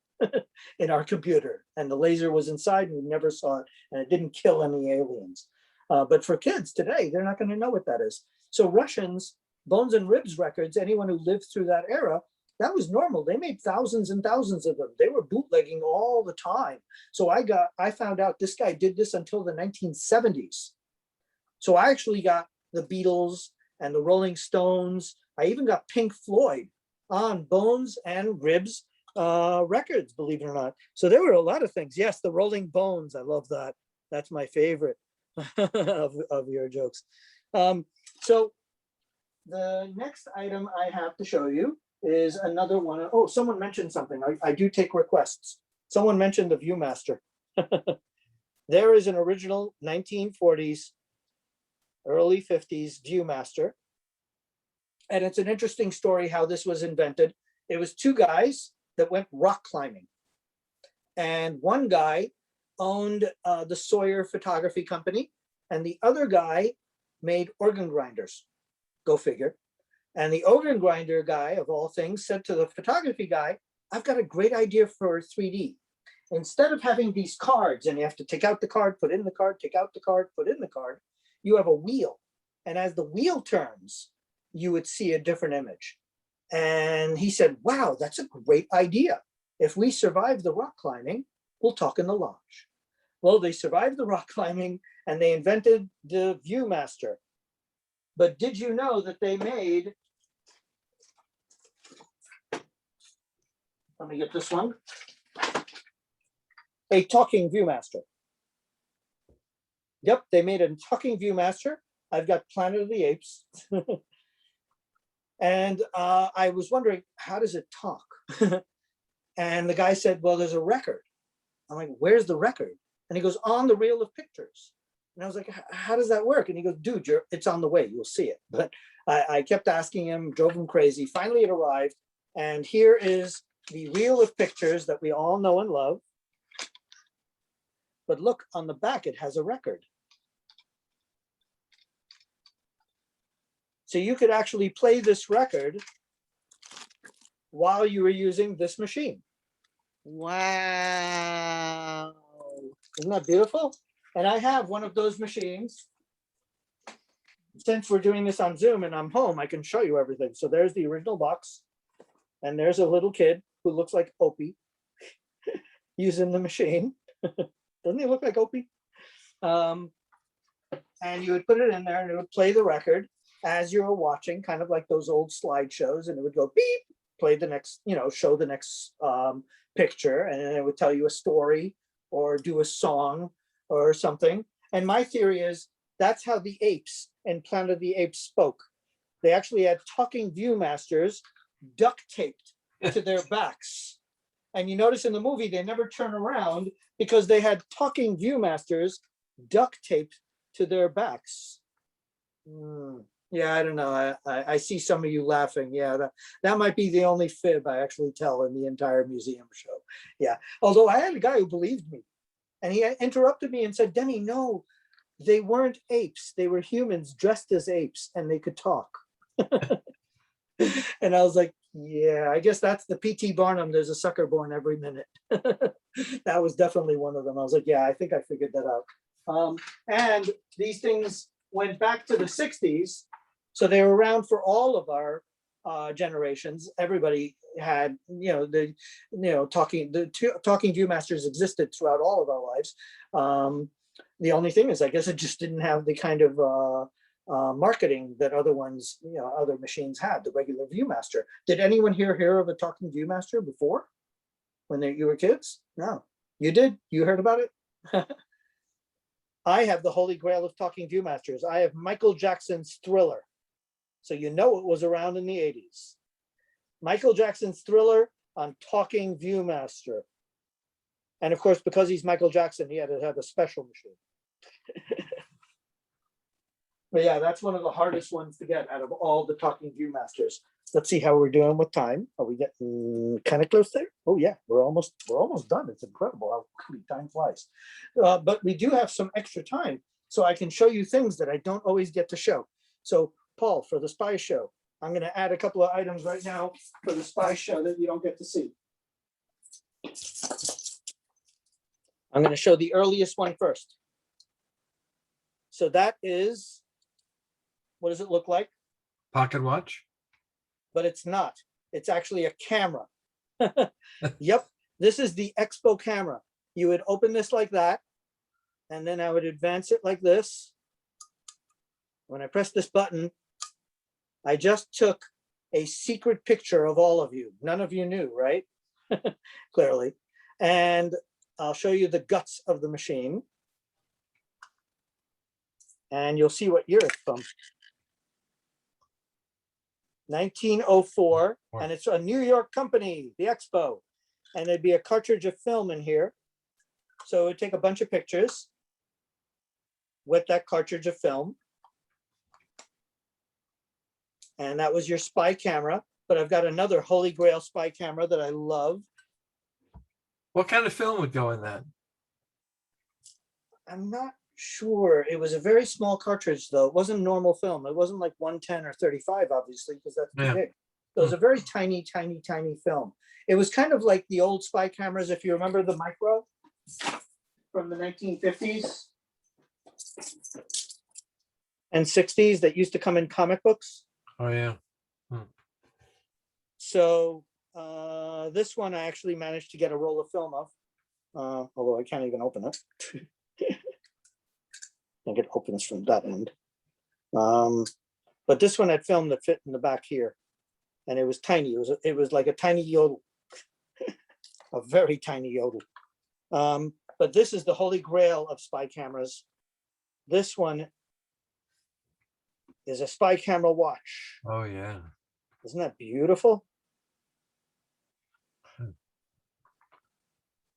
in our computer. And the laser was inside and we never saw it. And it didn't kill any aliens. But for kids today, they're not going to know what that is. So Russians, Bones and Ribs Records, anyone who lived through that era, that was normal. They made thousands and thousands of them. They were bootlegging all the time. So I found out this guy did this until the 1970s. So I actually got the Beatles and the Rolling Stones. I even got Pink Floyd on Bones and Ribs Records, believe it or not. So there were a lot of things. Yes, the Rolling Bones. I love that. That's my favorite of your jokes. So the next item I have to show you is another one. Oh, someone mentioned something. I do take requests. Someone mentioned the Viewmaster. There is an original 1940s, early 50s Viewmaster. And it's an interesting story how this was invented. It was two guys that went rock climbing. And one guy owned the Sawyer Photography Company. And the other guy made organ grinders. Go figure. And the organ grinder guy, of all things, said to the photography guy, I've got a great idea for 3D. Instead of having these cards and you have to take out the card, put in the card, take out the card, put in the card, you have a wheel. And as the wheel turns, you would see a different image. And he said, wow, that's a great idea. If we survive the rock climbing, we'll talk in the lodge. Well, they survived the rock climbing and they invented the Viewmaster. But did you know that they made, let me get this one, a talking Viewmaster. Yep, they made a talking Viewmaster. I've got Planet of the Apes. And I was wondering, how does it talk? And the guy said, well, there's a record. I'm like, where's the record? And he goes, on the reel of pictures. And I was like, how does that work? And he goes, dude, it's on the way, you'll see it. But I kept asking him, drove him crazy. Finally, it arrived. And here is the reel of pictures that we all know and love. But look, on the back, it has a record. So you could actually play this record while you were using this machine. Wow. Isn't that beautiful? And I have one of those machines. Since we're doing this on Zoom and I'm home, I can show you everything. So there's the original box. And there's a little kid who looks like Opie using the machine. Doesn't he look like Opie? And you would put it in there and it would play the record as you were watching, kind of like those old slideshows, and it would go beep, play the next, show the next picture, and then it would tell you a story or do a song or something. And my theory is that's how the apes in Planet of the Apes spoke. They actually had talking Viewmasters duct taped to their backs. And you notice in the movie, they never turn around because they had talking Viewmasters duct taped to their backs. Yeah, I don't know. I see some of you laughing. Yeah, that might be the only fib I actually tell in the entire museum show. Yeah, although I had a guy who believed me and he interrupted me and said, Denny, no, they weren't apes. They were humans dressed as apes and they could talk. And I was like, yeah, I guess that's the P.T. Barnum. There's a sucker born every minute. That was definitely one of them. I was like, yeah, I think I figured that out. And these things went back to the 60s. So they were around for all of our generations. Everybody had, talking Viewmasters existed throughout all of our lives. The only thing is, I guess it just didn't have the kind of marketing that other ones, other machines had, the regular Viewmaster. Did anyone here hear of a talking Viewmaster before when you were kids? No, you did? You heard about it? I have the holy grail of talking Viewmasters. I have Michael Jackson's Thriller. So it was around in the 80s. Michael Jackson's Thriller on talking Viewmaster. And of course, because he's Michael Jackson, he had to have a special machine. But yeah, that's one of the hardest ones to get out of all the talking Viewmasters. Let's see how we're doing with time. Are we getting kind of close there? Oh yeah, we're almost done. It's incredible how quickly time flies. But we do have some extra time, so I can show you things that I don't always get to show. So Paul, for the spy show, I'm going to add a couple of items right now for the spy show that you don't get to see. I'm going to show the earliest one first. So that is, what does it look like? Pocket watch? But it's not. It's actually a camera. Yep, this is the Expo camera. You would open this like that, and then I would advance it like this. When I press this button, I just took a secret picture of all of you. None of you knew, right? Clearly. And I'll show you the guts of the machine. And you'll see what year it's from. 1904, and it's a New York company, the Expo. And there'd be a cartridge of film in here. So it would take a bunch of pictures with that cartridge of film. And that was your spy camera. But I've got another Holy Grail spy camera that I love. What kind of film would go in that? I'm not sure. It was a very small cartridge, though. It wasn't normal film. It wasn't like 110 or 35, obviously, because that's too Yeah. big. So it was a very tiny, tiny, tiny film. It was kind of like the old spy cameras, if you remember the micro from the 1950s and 60s that used to come in comic books. Oh, yeah. So this one I actually managed to get a roll of film of, although I can't even open it. I think it opens from that end. But this one had film that fit in the back here, and it was tiny. It was like a tiny yodel, a very tiny yodel. But this is the holy grail of spy cameras. This one is a spy camera watch. Oh, yeah. Isn't that beautiful?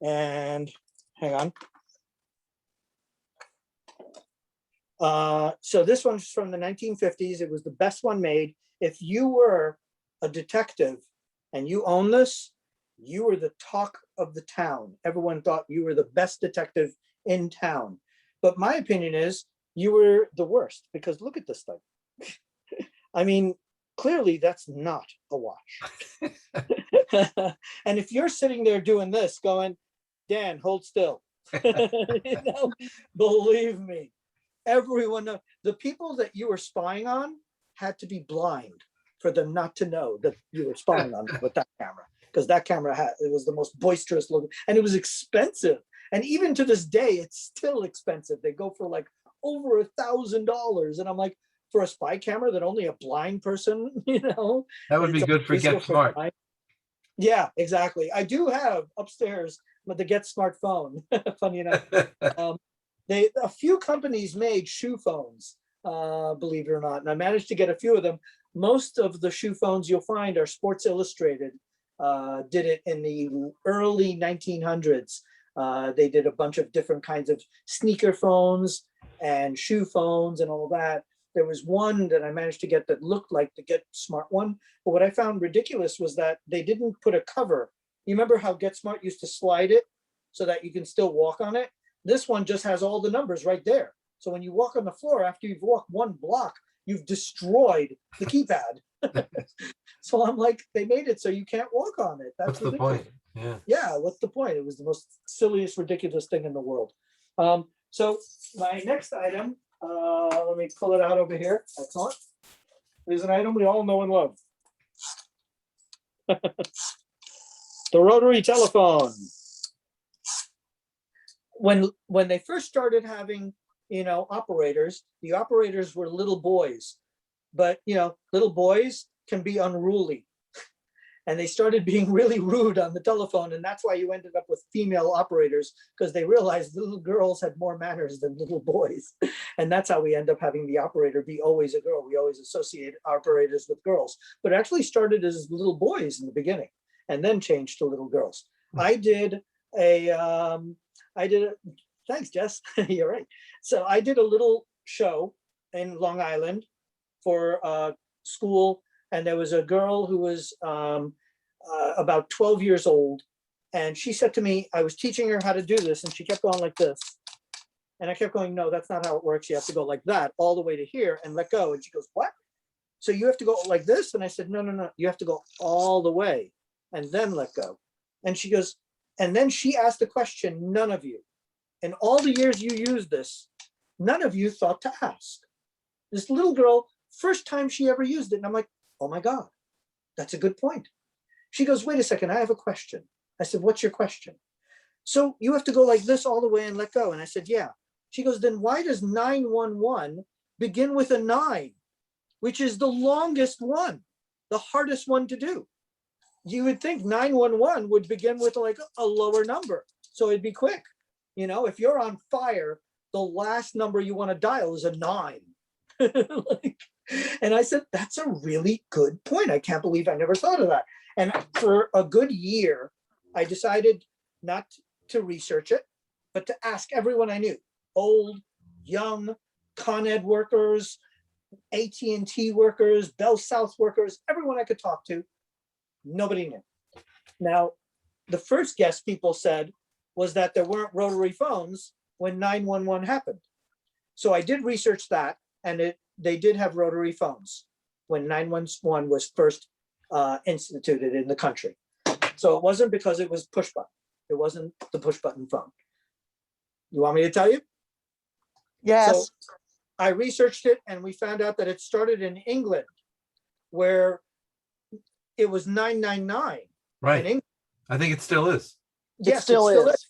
And hang on. So this one's from the 1950s. It was the best one made. If you were a detective and you own this, you were the talk of the town. Everyone thought you were the best detective in town. But my opinion is you were the worst, because look at this thing. I mean, clearly that's not a watch. And if you're sitting there doing this going, Dan, hold still. You know, believe me, everyone, the people that you were spying on had to be blind for them not to know that you were spying on them with that camera, because that camera it was the most boisterous looking, and it was expensive. And even to this day, it's still expensive. They go for like over $1,000. And I'm like, for a spy camera that only a blind person, you know, That would be good for Get Smart. Yeah, exactly. I do have upstairs with the Get Smart phone. Funny enough, a few companies made shoe phones, believe it or not, and I managed to get a few of them. Most of the shoe phones you'll find are Sports Illustrated. Did it in the early 1900s. They did a bunch of different kinds of sneaker phones and shoe phones and all that. There was one that I managed to get that looked like the Get Smart one. But what I found ridiculous was that they didn't put a cover. You remember how Get Smart used to slide it so that you can still walk on it? This one just has all the numbers right there. So when you walk on the floor, after you've walked one block, you've destroyed the keypad. So I'm like, they made it so you can't walk on it. That's What's the ridiculous. point? Yeah. Yeah, what's the point? It was the most silliest, ridiculous thing in the world. So my next item, let me pull it out over here. Excellent. There's an item we all know and love. The rotary telephone. When they first started having, operators, the operators were little boys, but little boys can be unruly. And they started being really rude on the telephone. And that's why you ended up with female operators, because they realized little girls had more manners than little boys. And that's how we end up having the operator be always a girl. We always associate operators with girls, but it actually started as little boys in the beginning and then changed to little girls. Thanks, Jess. You're right. So I did a little show in Long Island for school. And there was a girl who was about 12 years old. And she said to me, I was teaching her how to do this. And she kept going like this. And I kept going, no, that's not how it works. You have to go like that all the way to here and let go. And she goes, what? So you have to go like this? And I said, no. You have to go all the way and then let go. And she goes, and then she asked the question, none of you, in all the years you used this, none of you thought to ask. This little girl, first time she ever used it. And I'm like, oh my God, that's a good point. She goes, wait a second, I have a question. I said, what's your question? So you have to go like this all the way and let go. And I said, yeah. She goes, then why does 911 begin with a 9, which is the longest one, the hardest one to do? You would think 911 would begin with like a lower number, so it'd be quick. If you're on fire, the last number you want to dial is a 9. And I said, that's a really good point. I can't believe I never thought of that. And for a good year, I decided not to research it, but to ask everyone I knew, old, young, Con Ed workers, AT&T workers, Bell South workers, everyone I could talk to. Nobody knew. Now, the first guess people said was that there weren't rotary phones when 911 happened. So I did research that, and they did have rotary phones when 911 was first instituted in the country. So it wasn't because it was push button. It wasn't the push button phone. You want me to tell you? Yes. So I researched it, and we found out that it started in England, where it was 999. Right. I think it still is. Yes, still is.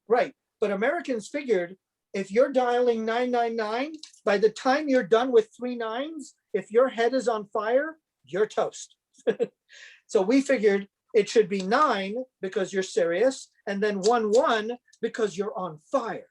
Right. But Americans figured if you're dialing 999, by the time you're done with 3 nines, if your head is on fire, you're toast. So we figured it should be 9 because you're serious, and then 11 because you're on fire.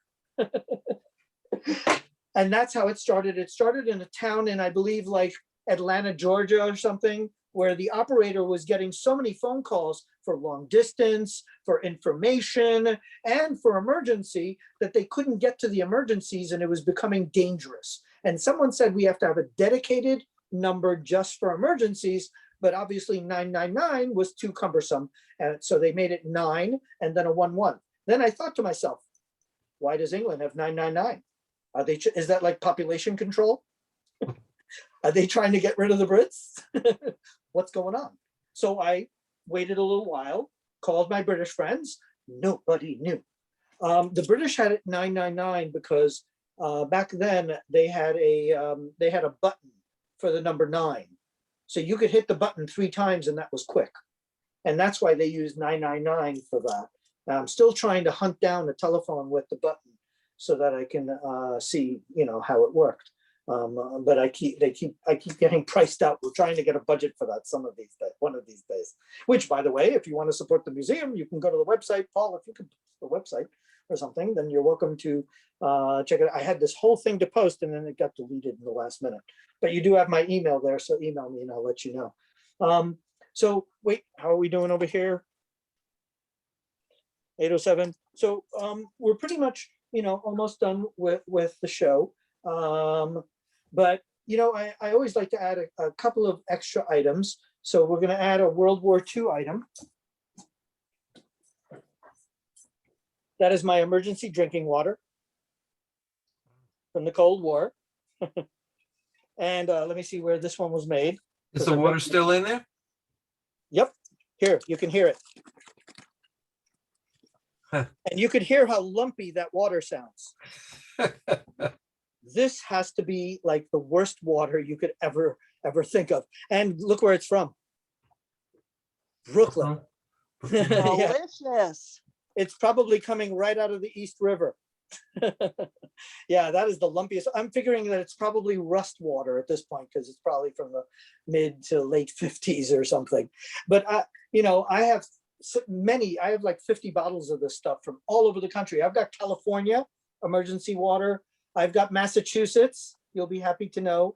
And that's how it started. It started in a town in, I believe, like Atlanta, Georgia or something, where the operator was getting so many phone calls for long distance, for information, and for emergency that they couldn't get to the emergencies, and it was becoming dangerous. And someone said we have to have a dedicated number just for emergencies, but obviously 999 was too cumbersome. And so they made it 9 and then a 11. Then I thought to myself, why does England have 999? Is that like population control? Are they trying to get rid of the Brits? What's going on? So I waited a little while, called my British friends. Nobody knew. The British had it 999 because back then they had a button for the number 9. So you could hit the button 3 times and that was quick. And that's why they used 999 for that. Now, I'm still trying to hunt down a telephone with the button so that I can see, how it worked. But I keep getting priced out. We're trying to get a budget for that one of these days. Which, by the way, if you want to support the museum, you can go to the website. Paul, if you could post the website or something, then you're welcome to check it out. I had this whole thing to post, and then it got deleted in the last minute. But you do have my email there, so email me and I'll let you know. So wait, how are we doing over here? 8:07. So we're pretty much, almost done with the show. But I always like to add a couple of extra items. So we're going to add a World War II item. That is my emergency drinking water from the Cold War. And let me see where this one was made. Is the water still in there? Yep. Here, you can hear it. Huh. And you could hear how lumpy that water sounds. This has to be like the worst water you could ever think of. And look where it's from. Brooklyn. Yeah. Delicious. It's probably coming right out of the East River. Yeah, that is the lumpiest. I'm figuring that it's probably rust water at this point because it's probably from the mid to late 50s or something. But I have I have like 50 bottles of this stuff from all over the country. I've got California emergency water. I've got Massachusetts. You'll be happy to know,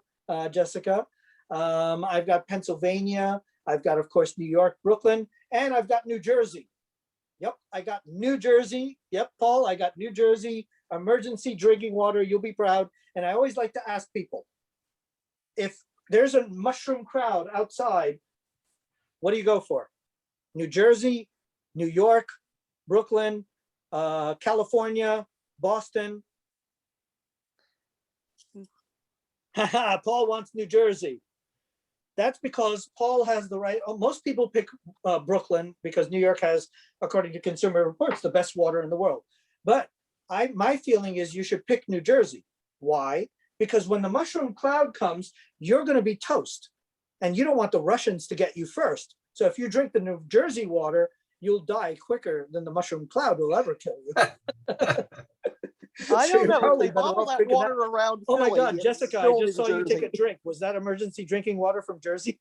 Jessica. I've got Pennsylvania. I've got, of course, New York, Brooklyn, and I've got New Jersey. Yep, I got New Jersey. Yep, Paul, I got New Jersey emergency drinking water. You'll be proud. And I always like to ask people, if there's a mushroom crowd outside, what do you go for? New Jersey, New York, Brooklyn, California, Boston. Paul wants New Jersey. That's because Paul has the right. Most people pick Brooklyn because New York has, according to Consumer Reports, the best water in the world. But my feeling is you should pick New Jersey. Why? Because when the mushroom cloud comes, you're going to be toast. And you don't want the Russians to get you first. So if you drink the New Jersey water, you'll die quicker than the mushroom cloud will ever kill you. I don't know. If they better bottle off that picking water around Oh my Philly, God, it's Jessica, I still just New saw you take Jersey. a drink. Was that emergency drinking water from Jersey?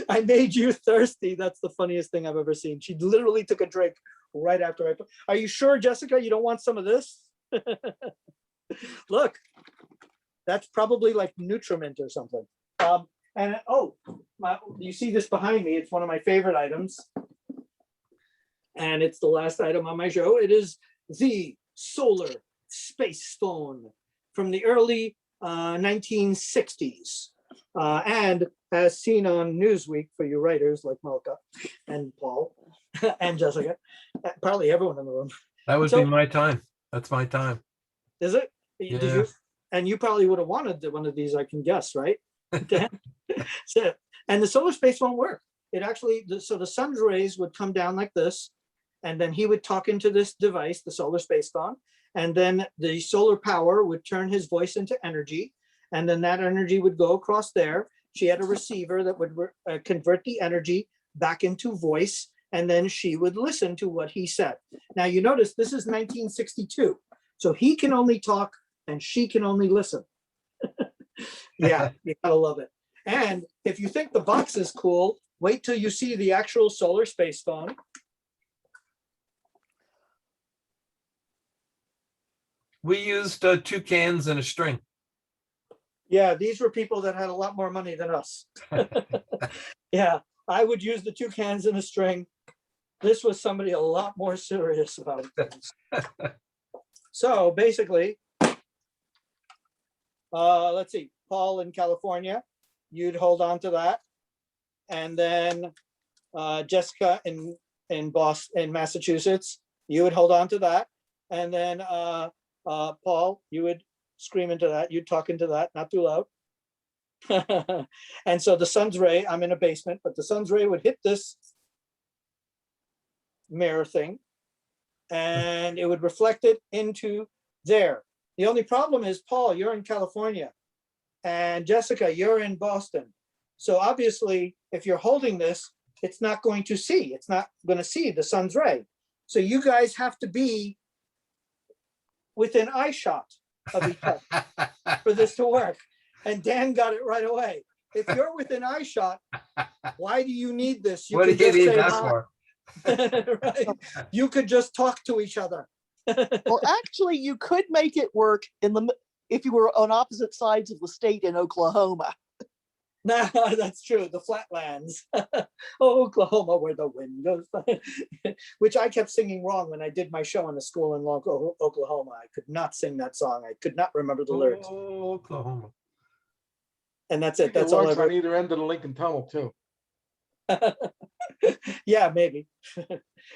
I made you thirsty. That's the funniest thing I've ever seen. She literally took a drink right after I put. Are you sure, Jessica, you don't want some of this? Look, that's probably like Nutriment or something. And you see this behind me? It's one of my favorite items. And it's the last item on my show. It is the solar space phone from the early 1960s. And as seen on Newsweek for you writers like Malka and Paul and Jessica, probably everyone in the room. That would be my time. That's my time. Is it? Did Yeah. you? And you probably would have wanted one of these, I can guess, right? So, and the solar space won't work. It actually, so the sun's rays would come down like this, and then he would talk into this device, the solar space phone, and then the solar power would turn his voice into energy, and then that energy would go across there. She had a receiver that would convert the energy back into voice, and then she would listen to what he said. Now you notice this is 1962, so he can only talk and she can only listen. Yeah, you gotta love it. And if you think the box is cool, wait till you see the actual solar space phone. We used 2 cans and a string. Yeah, these were people that had a lot more money than us. Yeah, I would use the 2 cans and a string. This was somebody a lot more serious about things. So basically, let's see, Paul in California, you'd hold on to that. And then Jessica in Boston, in Massachusetts, you would hold on to that. And then Paul, you would scream into that, you'd talk into that, not too loud. And so the sun's ray, I'm in a basement, but the sun's ray would hit this mirror thing and it would reflect it into there. The only problem is, Paul, you're in California, and Jessica, you're in Boston. So obviously, if you're holding this, it's not going to see the sun's ray. So you guys have to be within eye shot of each other for this to work. And Dan got it right away. If you're within eye shot, why do you need this? What do could you just need say that hi. for? Right? You could just talk to each other. Well, actually, you could make it work if you were on opposite sides of the state in Oklahoma. No, that's true. The flatlands. Oh, Oklahoma, where the wind goes. Which I kept singing wrong when I did my show in a school in Oklahoma. I could not sing that song. I could not remember the lyrics. Oh, Oklahoma. And that's it. That's It all I works on wrote. either end of the Lincoln Tunnel too. Yeah, maybe.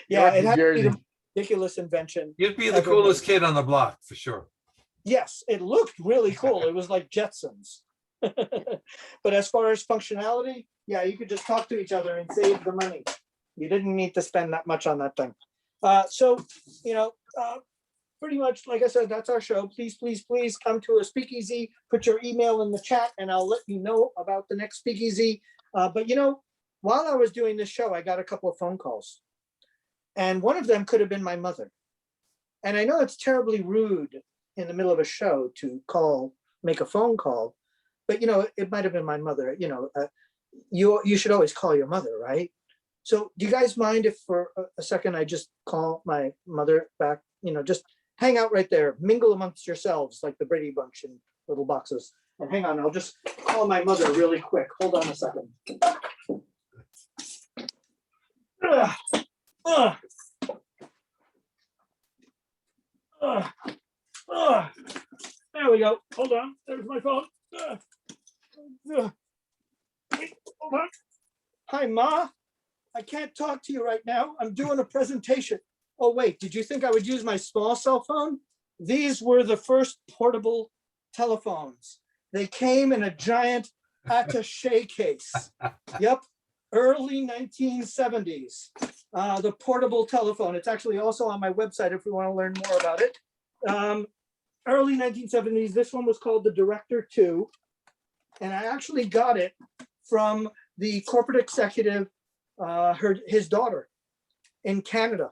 Yeah, York, it New had to be Jersey. the ridiculous invention. You'd be the ever coolest made. kid on the block for sure. Yes, it looked really cool. It was like Jetsons. But as far as functionality, yeah, you could just talk to each other and save the money. You didn't need to spend that much on that thing. So, pretty much, like I said, that's our show. Please, please, please come to a speakeasy, put your email in the chat, and I'll let you know about the next speakeasy. But while I was doing this show, I got a couple of phone calls. And one of them could have been my mother. And I know it's terribly rude in the middle of a show to make a phone call, but it might have been my mother. You should always call your mother, right? So do you guys mind if for a second I just call my mother back? Just hang out right there, mingle amongst yourselves like the Brady Bunch in little boxes. And hang on, I'll just call my mother really quick. Hold on a second. Ugh. Ugh. Ugh. Ugh. There we go. Hold on. There's my phone. Ugh. Ugh. Wait, hold on. Hi, Ma. I can't talk to you right now. I'm doing a presentation. Oh, wait. Did you think I would use my small cell phone? These were the first portable telephones. They came in a giant attaché case. Yep. Early 1970s. The portable telephone. It's actually also on my website if we want to learn more about it. Early 1970s. This one was called the Director 2. And I actually got it from the corporate executive, his daughter in Canada.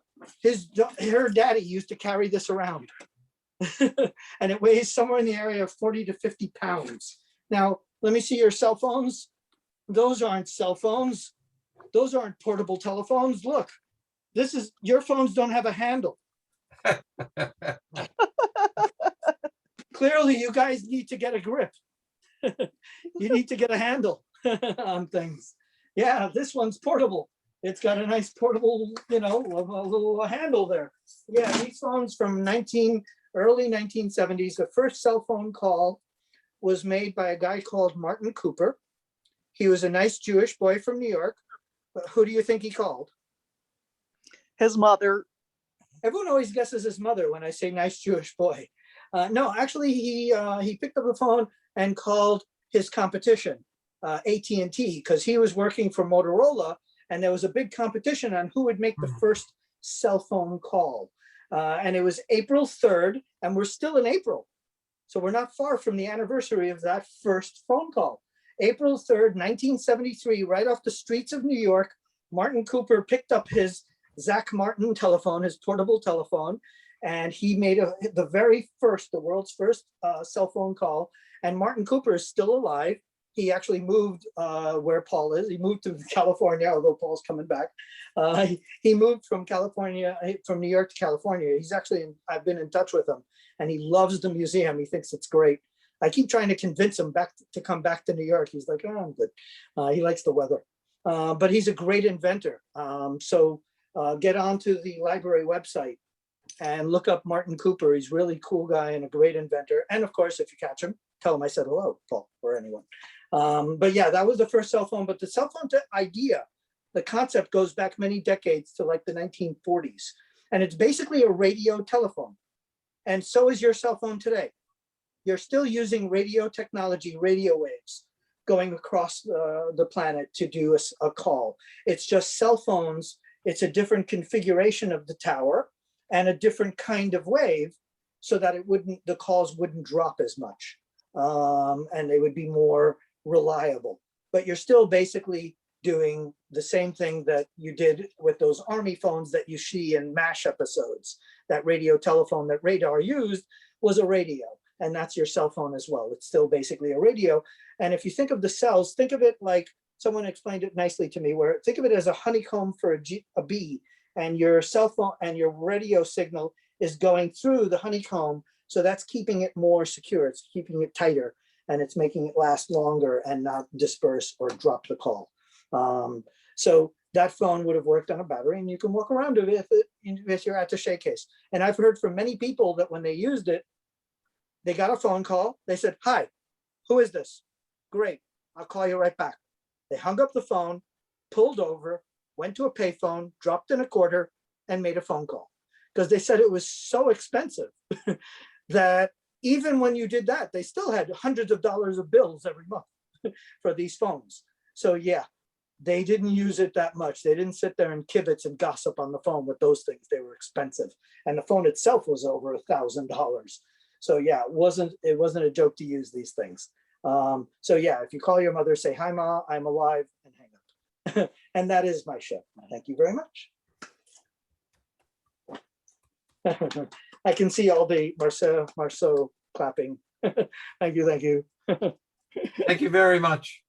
Her daddy used to carry this around. And it weighs somewhere in the area of 40 to 50 pounds. Now, let me see your cell phones. Those aren't cell phones. Those aren't portable telephones. Look, your phones don't have a handle. Clearly, you guys need to get a grip. You need to get a handle on things. Yeah, this one's portable. It's got a nice portable, a little handle there. Yeah, these phones from early 1970s. The first cell phone call was made by a guy called Martin Cooper. He was a nice Jewish boy from New York. But who do you think he called? His mother. Everyone always guesses his mother when I say nice Jewish boy. No, actually, he picked up the phone and called his competition, AT&T, because he was working for Motorola, and there was a big competition on who would make the first cell phone call. And it was April 3rd, and we're still in April. So we're not far from the anniversary of that first phone call. April 3rd, 1973, right off the streets of New York, Martin Cooper picked up his Zach Martin telephone, his portable telephone, and he made the world's first cell phone call. And Martin Cooper is still alive. He actually moved where Paul is. He moved to California, although Paul's coming back. He moved from New York to California. He's actually, I've been in touch with him, and he loves the museum. He thinks it's great. I keep trying to convince him to come back to New York. He's like, oh, I'm good. He likes the weather, but he's a great inventor. So get onto the library website and look up Martin Cooper. He's a really cool guy and a great inventor. And of course, if you catch him, tell him I said hello, Paul, or anyone. But yeah, that was the first cell phone. But the cell phone idea, the concept goes back many decades to like the 1940s. And it's basically a radio telephone. And so is your cell phone today. You're still using radio technology, radio waves, going across the planet to do a call. It's just cell phones. It's a different configuration of the tower and a different kind of wave, so that the calls wouldn't drop as much, and they would be more reliable. But you're still basically doing the same thing that you did with those army phones that you see in MASH episodes. That radio telephone that Radar used was a radio, and that's your cell phone as well. It's still basically a radio. And if you think of the cells, think of it like, someone explained it nicely to me, where think of it as a honeycomb for a bee, and your cell phone and your radio signal is going through the honeycomb. So that's keeping it more secure. It's keeping it tighter, and it's making it last longer and not disperse or drop the call. So that phone would have worked on a battery, and you can walk around with it if you're attaché case. And I've heard from many people that when they used it, they got a phone call. They said, "Hi, who is this? Great, I'll call you right back." They hung up the phone, pulled over, went to a payphone, dropped in a quarter, and made a phone call. Because they said it was so expensive that even when you did that, they still had hundreds of dollars of bills every month for these phones. So yeah, they didn't use it that much. They didn't sit there and kibitz and gossip on the phone with those things. They were expensive. And the phone itself was over $1,000. So yeah, it wasn't a joke to use these things. So yeah, if you call your mother, say, "Hi, Ma, I'm alive," and hang up. And that is my show. Thank you very much. I can see all the Marceau clapping. Thank you, thank you. Thank you very much.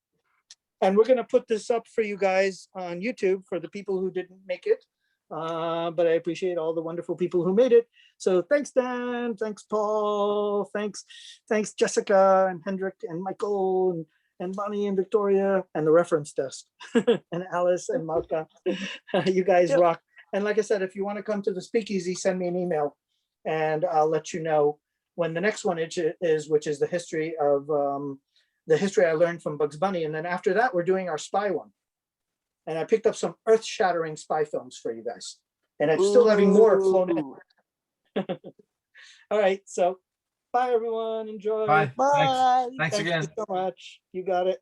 And we're going to put this up for you guys on YouTube for the people who didn't make it. But I appreciate all the wonderful people who made it. So thanks, Dan. Thanks, Paul. Thanks, Jessica and Hendrik and Michael and Bonnie and Victoria and the reference desk and Alice and Malka. You guys rock. And like I said, if you want to come to the speakeasy, send me an email and I'll let you know when the next one is, which is the history I learned from Bugs Bunny. And then after that, we're doing our spy one. And I picked up some earth-shattering spy films for you guys. And I'm still having more flown in. All right, so bye everyone. Enjoy. Bye. Bye. Thanks again. Thank you so much. You got it.